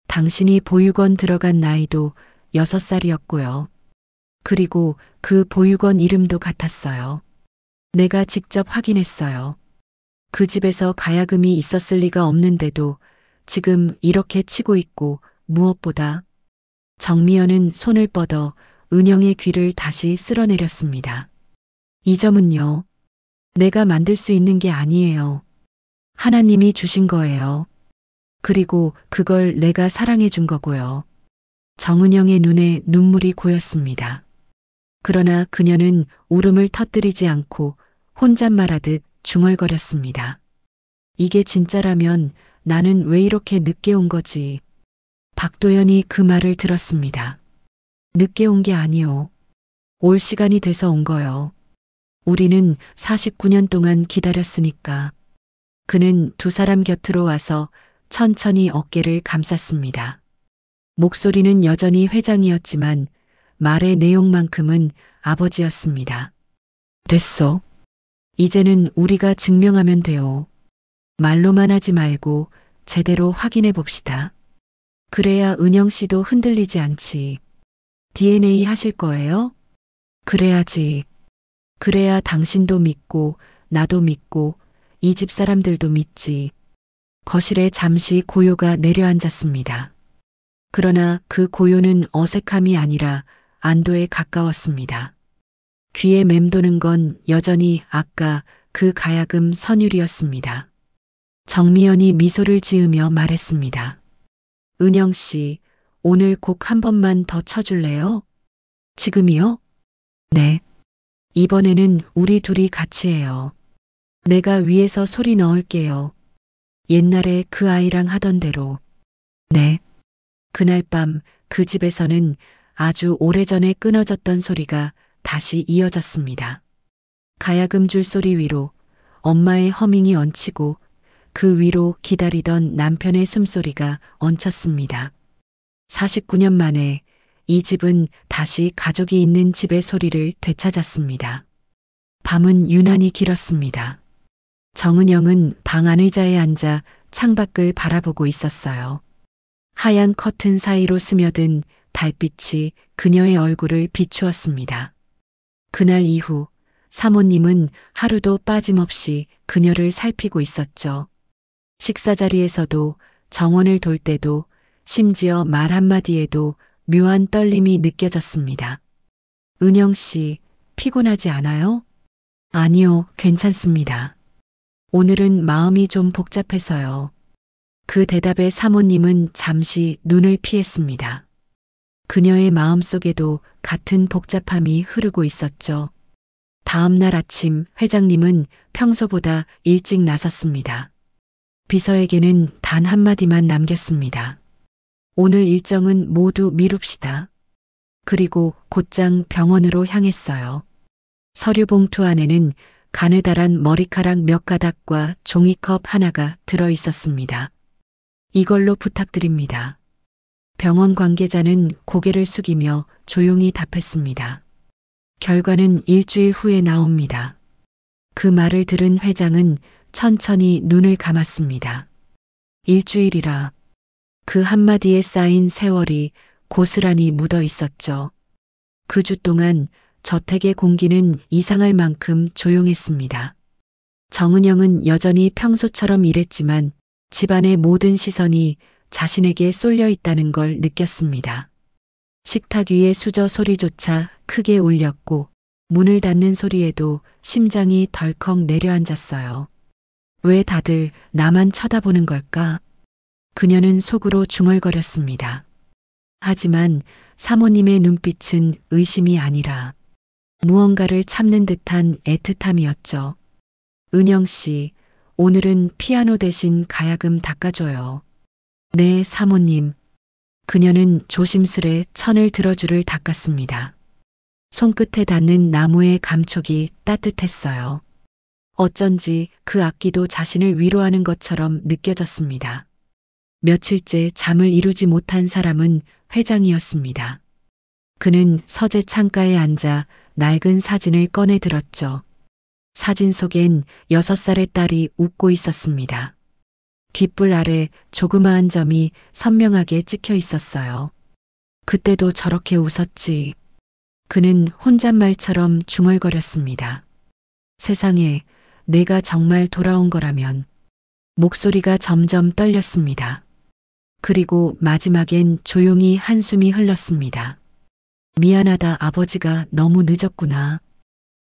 당신이 보육원 들어간 나이도 6살이었고요. 그리고 그 보육원 이름도 같았어요. 내가 직접 확인했어요. 그 집에서 가야금이 있었을 리가 없는데도 지금 이렇게 치고 있고 무엇보다 정미연은 손을 뻗어 은영의 귀를 다시 쓸어내렸습니다. 이 점은요. 내가 만들 수 있는 게 아니에요. 하나님이 주신 거예요. 그리고 그걸 내가 사랑해 준 거고요. 정은영의 눈에 눈물이 고였습니다. 그러나 그녀는 울음을 터뜨리지 않고 혼잣말하듯 중얼거렸습니다. 이게 진짜라면 나는 왜 이렇게 늦게 온 거지? 박도연이 그 말을 들었습니다. 늦게 온 게 아니오. 올 시간이 돼서 온 거요. 우리는 49년 동안 기다렸으니까. 그는 두 사람 곁으로 와서 천천히 어깨를 감쌌습니다. 목소리는 여전히 회장이었지만 말의 내용만큼은 아버지였습니다. 됐소. 이제는 우리가 증명하면 돼요. 말로만 하지 말고 제대로 확인해 봅시다. 그래야 은영 씨도 흔들리지 않지. DNA 하실 거예요? 그래야지. 그래야 당신도 믿고 나도 믿고 이 집 사람들도 믿지. 거실에 잠시 고요가 내려앉았습니다. 그러나 그 고요는 어색함이 아니라 안도에 가까웠습니다. 귀에 맴도는 건 여전히 아까 그 가야금 선율이었습니다. 정미연이 미소를 지으며 말했습니다. 은영 씨, 오늘 곡 한 번만 더 쳐줄래요? 지금이요? 네. 이번에는 우리 둘이 같이 해요. 내가 위에서 소리 넣을게요. 옛날에 그 아이랑 하던 대로. 네. 그날 밤 그 집에서는 아주 오래전에 끊어졌던 소리가 다시 이어졌습니다. 가야금 줄 소리 위로 엄마의 허밍이 얹히고 그 위로 기다리던 남편의 숨소리가 얹혔습니다. 49년 만에 이 집은 다시 가족이 있는 집의 소리를 되찾았습니다. 밤은 유난히 길었습니다. 정은영은 방 안 의자에 앉아 창밖을 바라보고 있었어요. 하얀 커튼 사이로 스며든 달빛이 그녀의 얼굴을 비추었습니다. 그날 이후 사모님은 하루도 빠짐없이 그녀를 살피고 있었죠. 식사 자리에서도 정원을 돌 때도 심지어 말 한마디에도 묘한 떨림이 느껴졌습니다. 은영 씨, 피곤하지 않아요? 아니요, 괜찮습니다. 오늘은 마음이 좀 복잡해서요. 그 대답에 사모님은 잠시 눈을 피했습니다. 그녀의 마음속에도 같은 복잡함이 흐르고 있었죠. 다음 날 아침 회장님은 평소보다 일찍 나섰습니다. 비서에게는 단 한마디만 남겼습니다. 오늘 일정은 모두 미룹시다. 그리고 곧장 병원으로 향했어요. 서류 봉투 안에는 가느다란 머리카락 몇 가닥과 종이컵 하나가 들어 있었습니다. 이걸로 부탁드립니다. 병원 관계자는 고개를 숙이며 조용히 답했습니다. 결과는 일주일 후에 나옵니다. 그 말을 들은 회장은 천천히 눈을 감았습니다. 일주일이라. 그 한마디에 쌓인 세월이 고스란히 묻어 있었죠. 그 주 동안 저택의 공기는 이상할 만큼 조용했습니다. 정은영은 여전히 평소처럼 일했지만 집안의 모든 시선이 자신에게 쏠려 있다는 걸 느꼈습니다. 식탁 위의 수저 소리조차 크게 울렸고 문을 닫는 소리에도 심장이 덜컥 내려앉았어요. 왜 다들 나만 쳐다보는 걸까? 그녀는 속으로 중얼거렸습니다. 하지만 사모님의 눈빛은 의심이 아니라 무언가를 참는 듯한 애틋함이었죠. 은영 씨, 오늘은 피아노 대신 가야금 닦아줘요. 네, 사모님. 그녀는 조심스레 천을 들어줄을 닦았습니다. 손끝에 닿는 나무의 감촉이 따뜻했어요. 어쩐지 그 악기도 자신을 위로하는 것처럼 느껴졌습니다. 며칠째 잠을 이루지 못한 사람은 회장이었습니다. 그는 서재 창가에 앉아 낡은 사진을 꺼내 들었죠. 사진 속엔 6살의 딸이 웃고 있었습니다. 귓불 아래 조그마한 점이 선명하게 찍혀 있었어요. 그때도 저렇게 웃었지. 그는 혼잣말처럼 중얼거렸습니다. 세상에, 내가 정말 돌아온 거라면. 목소리가 점점 떨렸습니다. 그리고 마지막엔 조용히 한숨이 흘렀습니다. 미안하다, 아버지가 너무 늦었구나.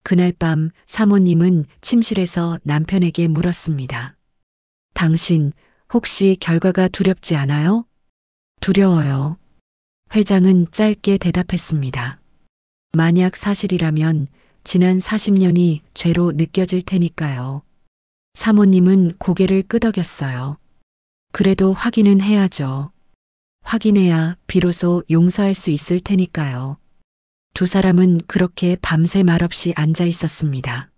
그날 밤 사모님은 침실에서 남편에게 물었습니다. 당신 혹시 결과가 두렵지 않아요? 두려워요. 회장은 짧게 대답했습니다. 만약 사실이라면 지난 40년이 죄로 느껴질 테니까요. 사모님은 고개를 끄덕였어요. 그래도 확인은 해야죠. 확인해야 비로소 용서할 수 있을 테니까요. 두 사람은 그렇게 밤새 말없이 앉아 있었습니다.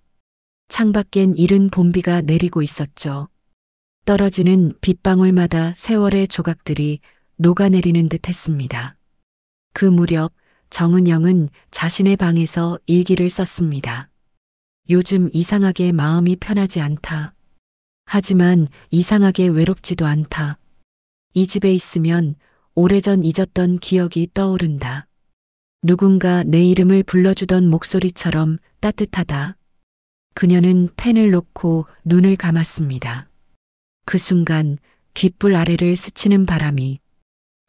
창밖엔 이른 봄비가 내리고 있었죠. 떨어지는 빗방울마다 세월의 조각들이 녹아내리는 듯 했습니다. 그 무렵 정은영은 자신의 방에서 일기를 썼습니다. 요즘 이상하게 마음이 편하지 않다. 하지만 이상하게 외롭지도 않다. 이 집에 있으면 오래전 잊었던 기억이 떠오른다. 누군가 내 이름을 불러주던 목소리처럼 따뜻하다. 그녀는 펜을 놓고 눈을 감았습니다. 그 순간 귓불 아래를 스치는 바람이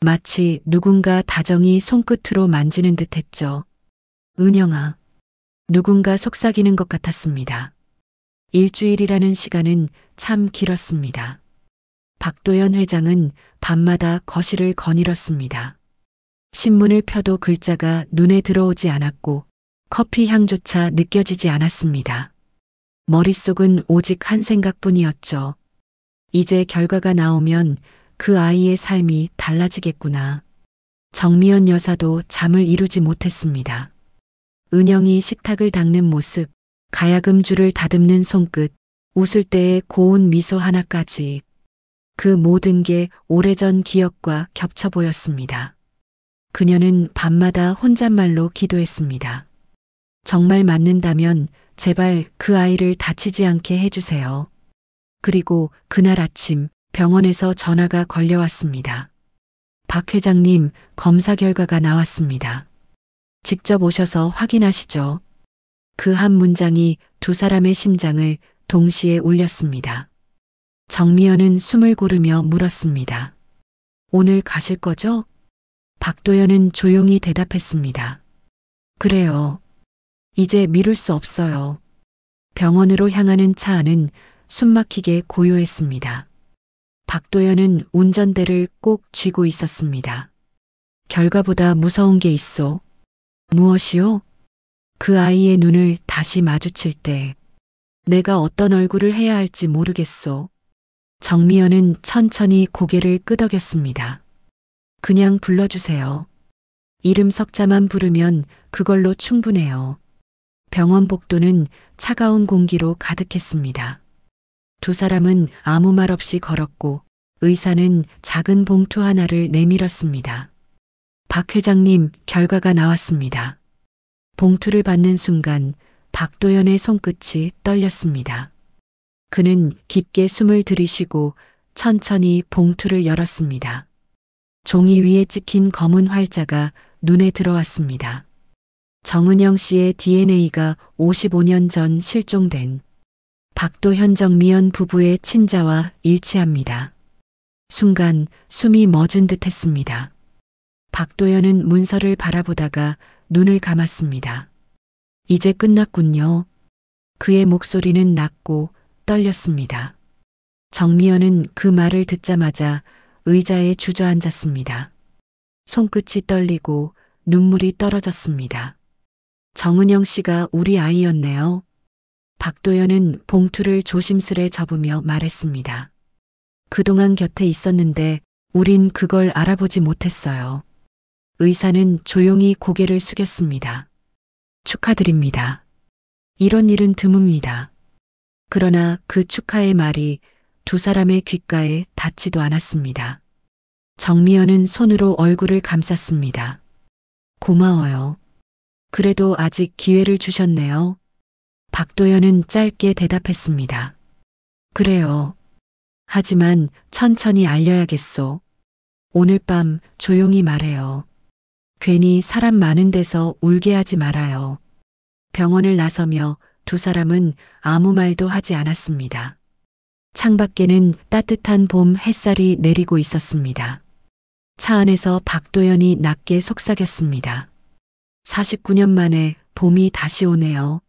마치 누군가 다정히 손끝으로 만지는 듯 했죠. 은영아. 누군가 속삭이는 것 같았습니다. 일주일이라는 시간은 참 길었습니다. 박도연 회장은 밤마다 거실을 거닐었습니다. 신문을 펴도 글자가 눈에 들어오지 않았고 커피 향조차 느껴지지 않았습니다. 머릿속은 오직 한 생각뿐이었죠. 이제 결과가 나오면 그 아이의 삶이 달라지겠구나. 정미연 여사도 잠을 이루지 못했습니다. 은영이 식탁을 닦는 모습, 가야금 줄을 다듬는 손끝, 웃을 때의 고운 미소 하나까지 그 모든 게 오래전 기억과 겹쳐 보였습니다. 그녀는 밤마다 혼잣말로 기도했습니다. 정말 맞는다면 제발 그 아이를 다치지 않게 해주세요. 그리고 그날 아침 병원에서 전화가 걸려왔습니다. 박 회장님, 검사 결과가 나왔습니다. 직접 오셔서 확인하시죠. 그 한 문장이 두 사람의 심장을 동시에 울렸습니다. 정미연은 숨을 고르며 물었습니다. 오늘 가실 거죠? 박도연은 조용히 대답했습니다. 그래요. 이제 미룰 수 없어요. 병원으로 향하는 차 안은 숨막히게 고요했습니다. 박도연은 운전대를 꼭 쥐고 있었습니다. 결과보다 무서운 게 있어. 무엇이요? 그 아이의 눈을 다시 마주칠 때 내가 어떤 얼굴을 해야 할지 모르겠소. 정미연은 천천히 고개를 끄덕였습니다. 그냥 불러주세요. 이름 석자만 부르면 그걸로 충분해요. 병원 복도는 차가운 공기로 가득했습니다. 두 사람은 아무 말 없이 걸었고 의사는 작은 봉투 하나를 내밀었습니다. 박 회장님, 결과가 나왔습니다. 봉투를 받는 순간 박도연의 손끝이 떨렸습니다. 그는 깊게 숨을 들이쉬고 천천히 봉투를 열었습니다. 종이 위에 찍힌 검은 활자가 눈에 들어왔습니다. 정은영 씨의 DNA가 55년 전 실종된 박도현 정미연 부부의 친자와 일치합니다. 순간 숨이 멎은 듯 했습니다. 박도연은 문서를 바라보다가 눈을 감았습니다. 이제 끝났군요. 그의 목소리는 낮고 떨렸습니다. 정미연은 그 말을 듣자마자 의자에 주저앉았습니다. 손끝이 떨리고 눈물이 떨어졌습니다. 정은영 씨가 우리 아이였네요. 박도연은 봉투를 조심스레 접으며 말했습니다. 그동안 곁에 있었는데 우린 그걸 알아보지 못했어요. 의사는 조용히 고개를 숙였습니다. 축하드립니다. 이런 일은 드뭅니다. 그러나 그 축하의 말이 두 사람의 귓가에 닿지도 않았습니다. 정미연은 손으로 얼굴을 감쌌습니다. 고마워요. 그래도 아직 기회를 주셨네요. 박도연은 짧게 대답했습니다. 그래요. 하지만 천천히 알려야겠소. 오늘 밤 조용히 말해요. 괜히 사람 많은 데서 울게 하지 말아요. 병원을 나서며 두 사람은 아무 말도 하지 않았습니다. 창밖에는 따뜻한 봄 햇살이 내리고 있었습니다. 차 안에서 박도연이 낮게 속삭였습니다. 49년 만에 봄이 다시 오네요.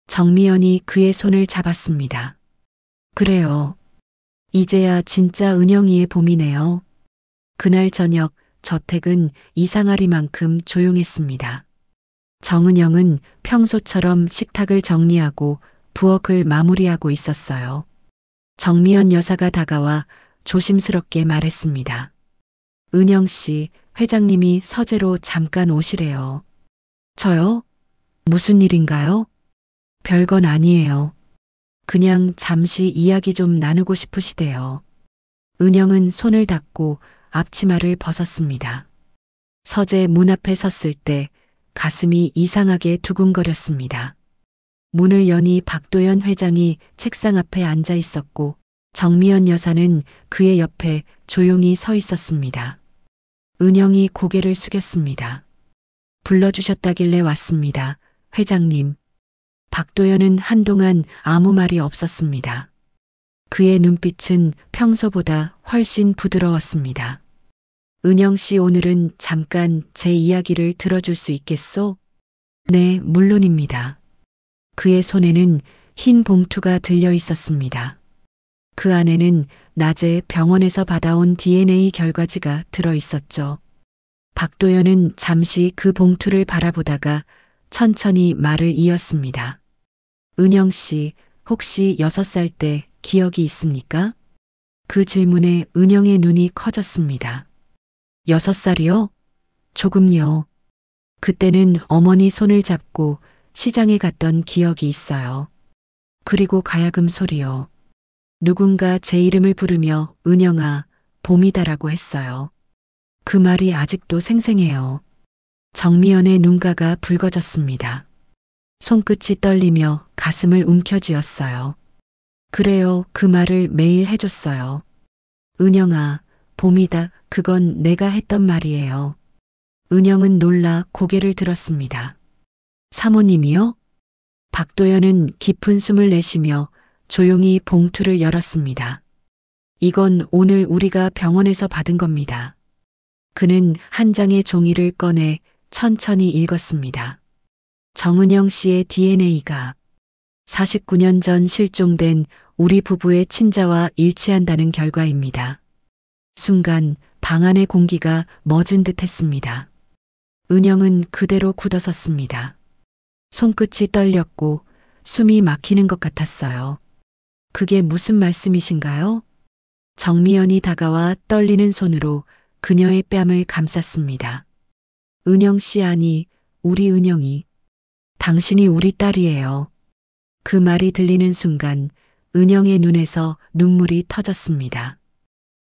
정미연이 그의 손을 잡았습니다. 그래요. 이제야 진짜 은영이의 봄이네요. 그날 저녁 저택은 이상하리만큼 조용했습니다. 정은영은 평소처럼 식탁을 정리하고 부엌을 마무리하고 있었어요. 정미연 여사가 다가와 조심스럽게 말했습니다. 은영 씨, 회장님이 서재로 잠깐 오시래요. 저요? 무슨 일인가요? 별건 아니에요. 그냥 잠시 이야기 좀 나누고 싶으시대요. 은영은 손을 닦고 앞치마를 벗었습니다. 서재 문 앞에 섰을 때 가슴이 이상하게 두근거렸습니다. 문을 여니 박도연 회장이 책상 앞에 앉아 있었고 정미연 여사는 그의 옆에 조용히 서 있었습니다. 은영이 고개를 숙였습니다. 불러주셨다길래 왔습니다. 회장님. 박도연은 한동안 아무 말이 없었습니다. 그의 눈빛은 평소보다 훨씬 부드러웠습니다. 은영 씨, 오늘은 잠깐 제 이야기를 들어줄 수 있겠소? 네, 물론입니다. 그의 손에는 흰 봉투가 들려 있었습니다. 그 안에는 낮에 병원에서 받아온 DNA 결과지가 들어 있었죠. 박도연은 잠시 그 봉투를 바라보다가 천천히 말을 이었습니다. 은영 씨, 혹시 6살 때 기억이 있습니까? 그 질문에 은영의 눈이 커졌습니다. 6살이요? 조금요. 그때는 어머니 손을 잡고 시장에 갔던 기억이 있어요. 그리고 가야금 소리요. 누군가 제 이름을 부르며 은영아, 봄이다라고 했어요. 그 말이 아직도 생생해요. 정미연의 눈가가 붉어졌습니다. 손끝이 떨리며 가슴을 움켜쥐었어요. 그래요, 그 말을 매일 해줬어요. 은영아, 봄이다, 그건 내가 했던 말이에요. 은영은 놀라 고개를 들었습니다. 사모님이요? 박도연은 깊은 숨을 내쉬며 조용히 봉투를 열었습니다. 이건 오늘 우리가 병원에서 받은 겁니다. 그는 한 장의 종이를 꺼내 천천히 읽었습니다. 정은영 씨의 DNA가 49년 전 실종된 우리 부부의 친자와 일치한다는 결과입니다. 순간 방 안의 공기가 멎은 듯 했습니다. 은영은 그대로 굳어섰습니다. 손끝이 떨렸고 숨이 막히는 것 같았어요. 그게 무슨 말씀이신가요? 정미연이 다가와 떨리는 손으로 그녀의 뺨을 감쌌습니다. 은영 씨, 아니, 우리 은영이. 당신이 우리 딸이에요. 그 말이 들리는 순간 은영의 눈에서 눈물이 터졌습니다.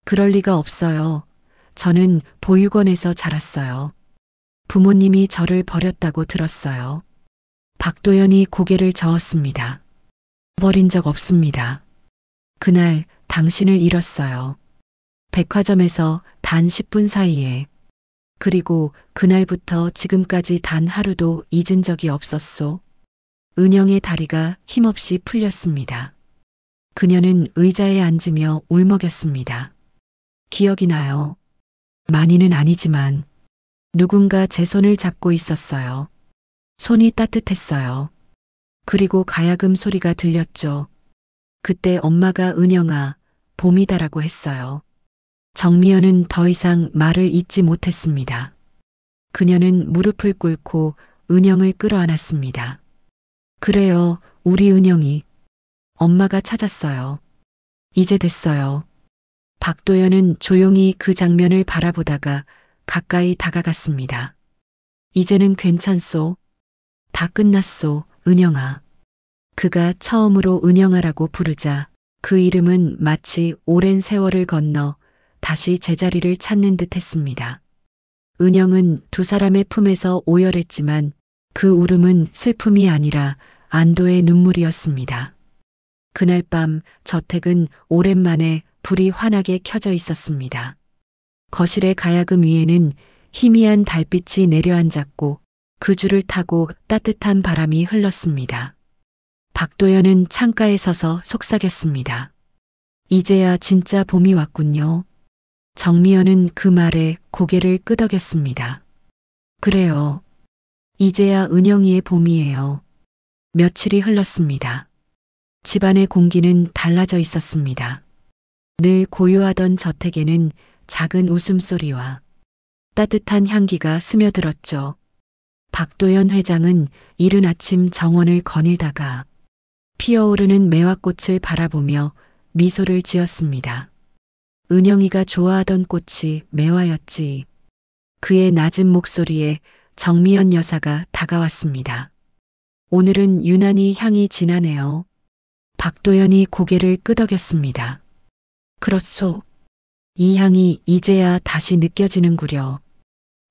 그럴 리가 없어요. 저는 보육원에서 자랐어요. 부모님이 저를 버렸다고 들었어요. 박도연이 고개를 저었습니다. 버린 적 없습니다. 그날 당신을 잃었어요. 백화점에서 단 10분 사이에. 그리고 그날부터 지금까지 단 하루도 잊은 적이 없었소. 은영의 다리가 힘없이 풀렸습니다. 그녀는 의자에 앉으며 울먹였습니다. 기억이 나요. 많이는 아니지만 누군가 제 손을 잡고 있었어요. 손이 따뜻했어요. 그리고 가야금 소리가 들렸죠. 그때 엄마가 은영아, 봄이다라고 했어요. 정미연은 더 이상 말을 잇지 못했습니다. 그녀는 무릎을 꿇고 은영을 끌어안았습니다. 그래요, 우리 은영이. 엄마가 찾았어요. 이제 됐어요. 박도연은 조용히 그 장면을 바라보다가 가까이 다가갔습니다. 이제는 괜찮소. 다 끝났소, 은영아. 그가 처음으로 은영아라고 부르자 그 이름은 마치 오랜 세월을 건너 다시 제자리를 찾는 듯 했습니다. 은영은 두 사람의 품에서 오열했지만 그 울음은 슬픔이 아니라 안도의 눈물이었습니다. 그날 밤 저택은 오랜만에 불이 환하게 켜져 있었습니다. 거실의 가야금 위에는 희미한 달빛이 내려앉았고 그 줄을 타고 따뜻한 바람이 흘렀습니다. 박도연은 창가에 서서 속삭였습니다. 이제야 진짜 봄이 왔군요. 정미연은 그 말에 고개를 끄덕였습니다. 그래요. 이제야 은영이의 봄이에요. 며칠이 흘렀습니다. 집안의 공기는 달라져 있었습니다. 늘 고요하던 저택에는 작은 웃음소리와 따뜻한 향기가 스며들었죠. 박도연 회장은 이른 아침 정원을 거닐다가 피어오르는 매화꽃을 바라보며 미소를 지었습니다. 은영이가 좋아하던 꽃이 매화였지. 그의 낮은 목소리에 정미연 여사가 다가왔습니다. 오늘은 유난히 향이 진하네요. 박도연이 고개를 끄덕였습니다. 그렇소. 이 향이 이제야 다시 느껴지는구려.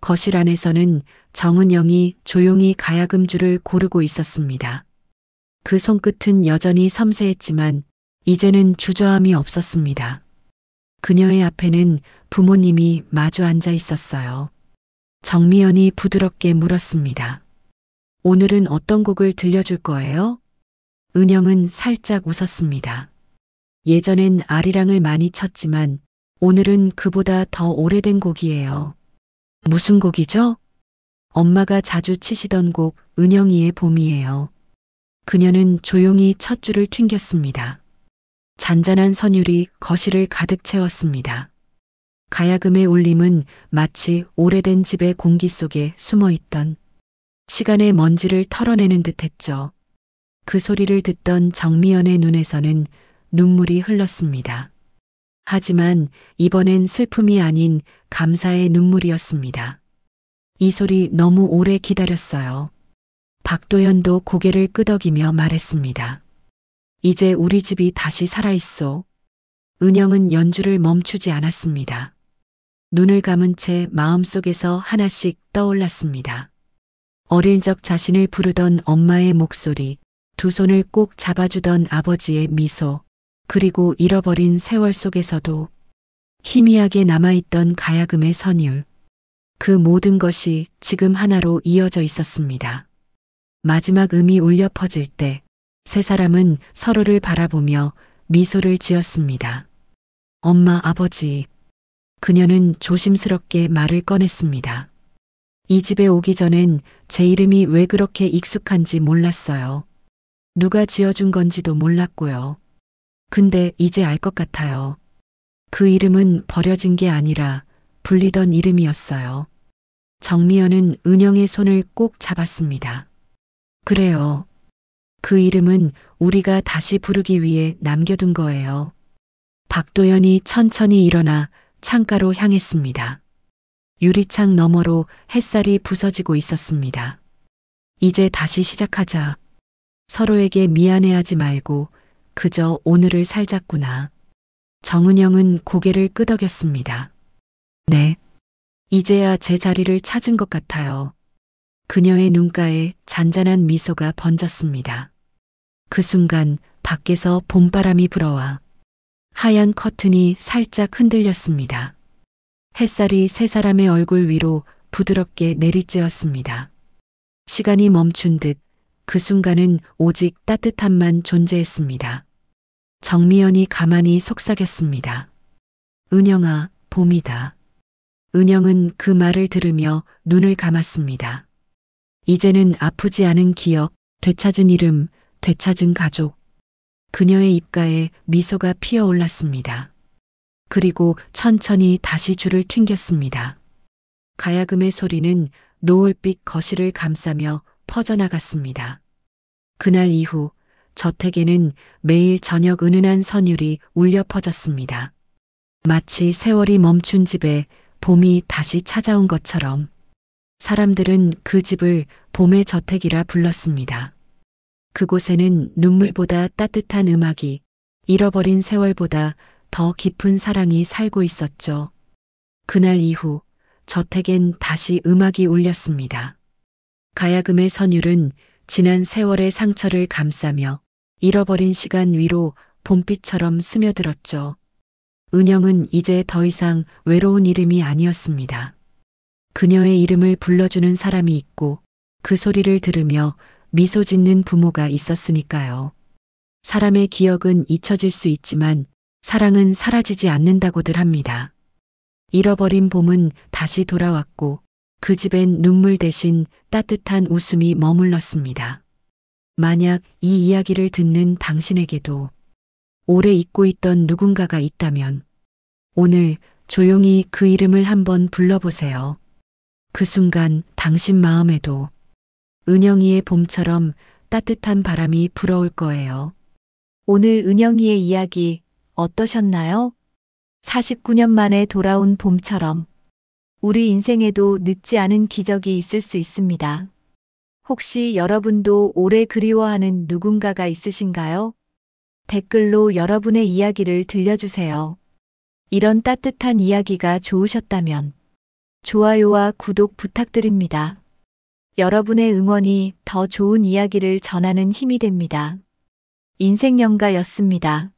거실 안에서는 정은영이 조용히 가야금줄을 고르고 있었습니다. 그 손끝은 여전히 섬세했지만 이제는 주저함이 없었습니다. 그녀의 앞에는 부모님이 마주 앉아 있었어요. 정미연이 부드럽게 물었습니다. 오늘은 어떤 곡을 들려줄 거예요? 은영은 살짝 웃었습니다. 예전엔 아리랑을 많이 쳤지만 오늘은 그보다 더 오래된 곡이에요. 무슨 곡이죠? 엄마가 자주 치시던 곡 은영이의 봄이에요. 그녀는 조용히 첫 줄을 튕겼습니다. 잔잔한 선율이 거실을 가득 채웠습니다. 가야금의 울림은 마치 오래된 집의 공기 속에 숨어있던 시간의 먼지를 털어내는 듯했죠. 그 소리를 듣던 정미연의 눈에서는 눈물이 흘렀습니다. 하지만 이번엔 슬픔이 아닌 감사의 눈물이었습니다. 이 소리 너무 오래 기다렸어요. 박도연도 고개를 끄덕이며 말했습니다. 이제 우리 집이 다시 살아있소. 은영은 연주를 멈추지 않았습니다. 눈을 감은 채 마음속에서 하나씩 떠올랐습니다. 어릴 적 자신을 부르던 엄마의 목소리, 두 손을 꼭 잡아주던 아버지의 미소, 그리고 잃어버린 세월 속에서도 희미하게 남아있던 가야금의 선율. 그 모든 것이 지금 하나로 이어져 있었습니다. 마지막 음이 울려 퍼질 때 세 사람은 서로를 바라보며 미소를 지었습니다. 엄마, 아버지. 그녀는 조심스럽게 말을 꺼냈습니다. 이 집에 오기 전엔 제 이름이 왜 그렇게 익숙한지 몰랐어요. 누가 지어준 건지도 몰랐고요. 근데 이제 알 것 같아요. 그 이름은 버려진 게 아니라 불리던 이름이었어요. 정미연은 은영의 손을 꼭 잡았습니다. 그래요. 그 이름은 우리가 다시 부르기 위해 남겨둔 거예요. 박도연이 천천히 일어나 창가로 향했습니다. 유리창 너머로 햇살이 부서지고 있었습니다. 이제 다시 시작하자. 서로에게 미안해하지 말고 그저 오늘을 살자꾸나. 정은영은 고개를 끄덕였습니다. 네. 이제야 제 자리를 찾은 것 같아요. 그녀의 눈가에 잔잔한 미소가 번졌습니다. 그 순간 밖에서 봄바람이 불어와 하얀 커튼이 살짝 흔들렸습니다. 햇살이 세 사람의 얼굴 위로 부드럽게 내리쬐었습니다. 시간이 멈춘 듯 그 순간은 오직 따뜻함만 존재했습니다. 정미연이 가만히 속삭였습니다. 은영아, 봄이다. 은영은 그 말을 들으며 눈을 감았습니다. 이제는 아프지 않은 기억, 되찾은 이름, 되찾은 가족. 그녀의 입가에 미소가 피어올랐습니다. 그리고 천천히 다시 줄을 튕겼습니다. 가야금의 소리는 노을빛 거실을 감싸며 퍼져나갔습니다. 그날 이후 저택에는 매일 저녁 은은한 선율이 울려 퍼졌습니다. 마치 세월이 멈춘 집에 봄이 다시 찾아온 것처럼 사람들은 그 집을 봄의 저택이라 불렀습니다. 그곳에는 눈물보다 따뜻한 음악이, 잃어버린 세월보다 더 깊은 사랑이 살고 있었죠. 그날 이후 저택엔 다시 음악이 울렸습니다. 가야금의 선율은 지난 세월의 상처를 감싸며 잃어버린 시간 위로 봄빛처럼 스며들었죠. 은영은 이제 더 이상 외로운 이름이 아니었습니다. 그녀의 이름을 불러주는 사람이 있고 그 소리를 들으며 미소 짓는 부모가 있었으니까요. 사람의 기억은 잊혀질 수 있지만 사랑은 사라지지 않는다고들 합니다. 잃어버린 봄은 다시 돌아왔고 그 집엔 눈물 대신 따뜻한 웃음이 머물렀습니다. 만약 이 이야기를 듣는 당신에게도 오래 잊고 있던 누군가가 있다면 오늘 조용히 그 이름을 한번 불러보세요. 그 순간 당신 마음에도 은영이의 봄처럼 따뜻한 바람이 불어올 거예요. 오늘 은영이의 이야기 어떠셨나요? 49년 만에 돌아온 봄처럼 우리 인생에도 늦지 않은 기적이 있을 수 있습니다. 혹시 여러분도 오래 그리워하는 누군가가 있으신가요? 댓글로 여러분의 이야기를 들려주세요. 이런 따뜻한 이야기가 좋으셨다면 좋아요와 구독 부탁드립니다. 여러분의 응원이 더 좋은 이야기를 전하는 힘이 됩니다. 인생영가였습니다.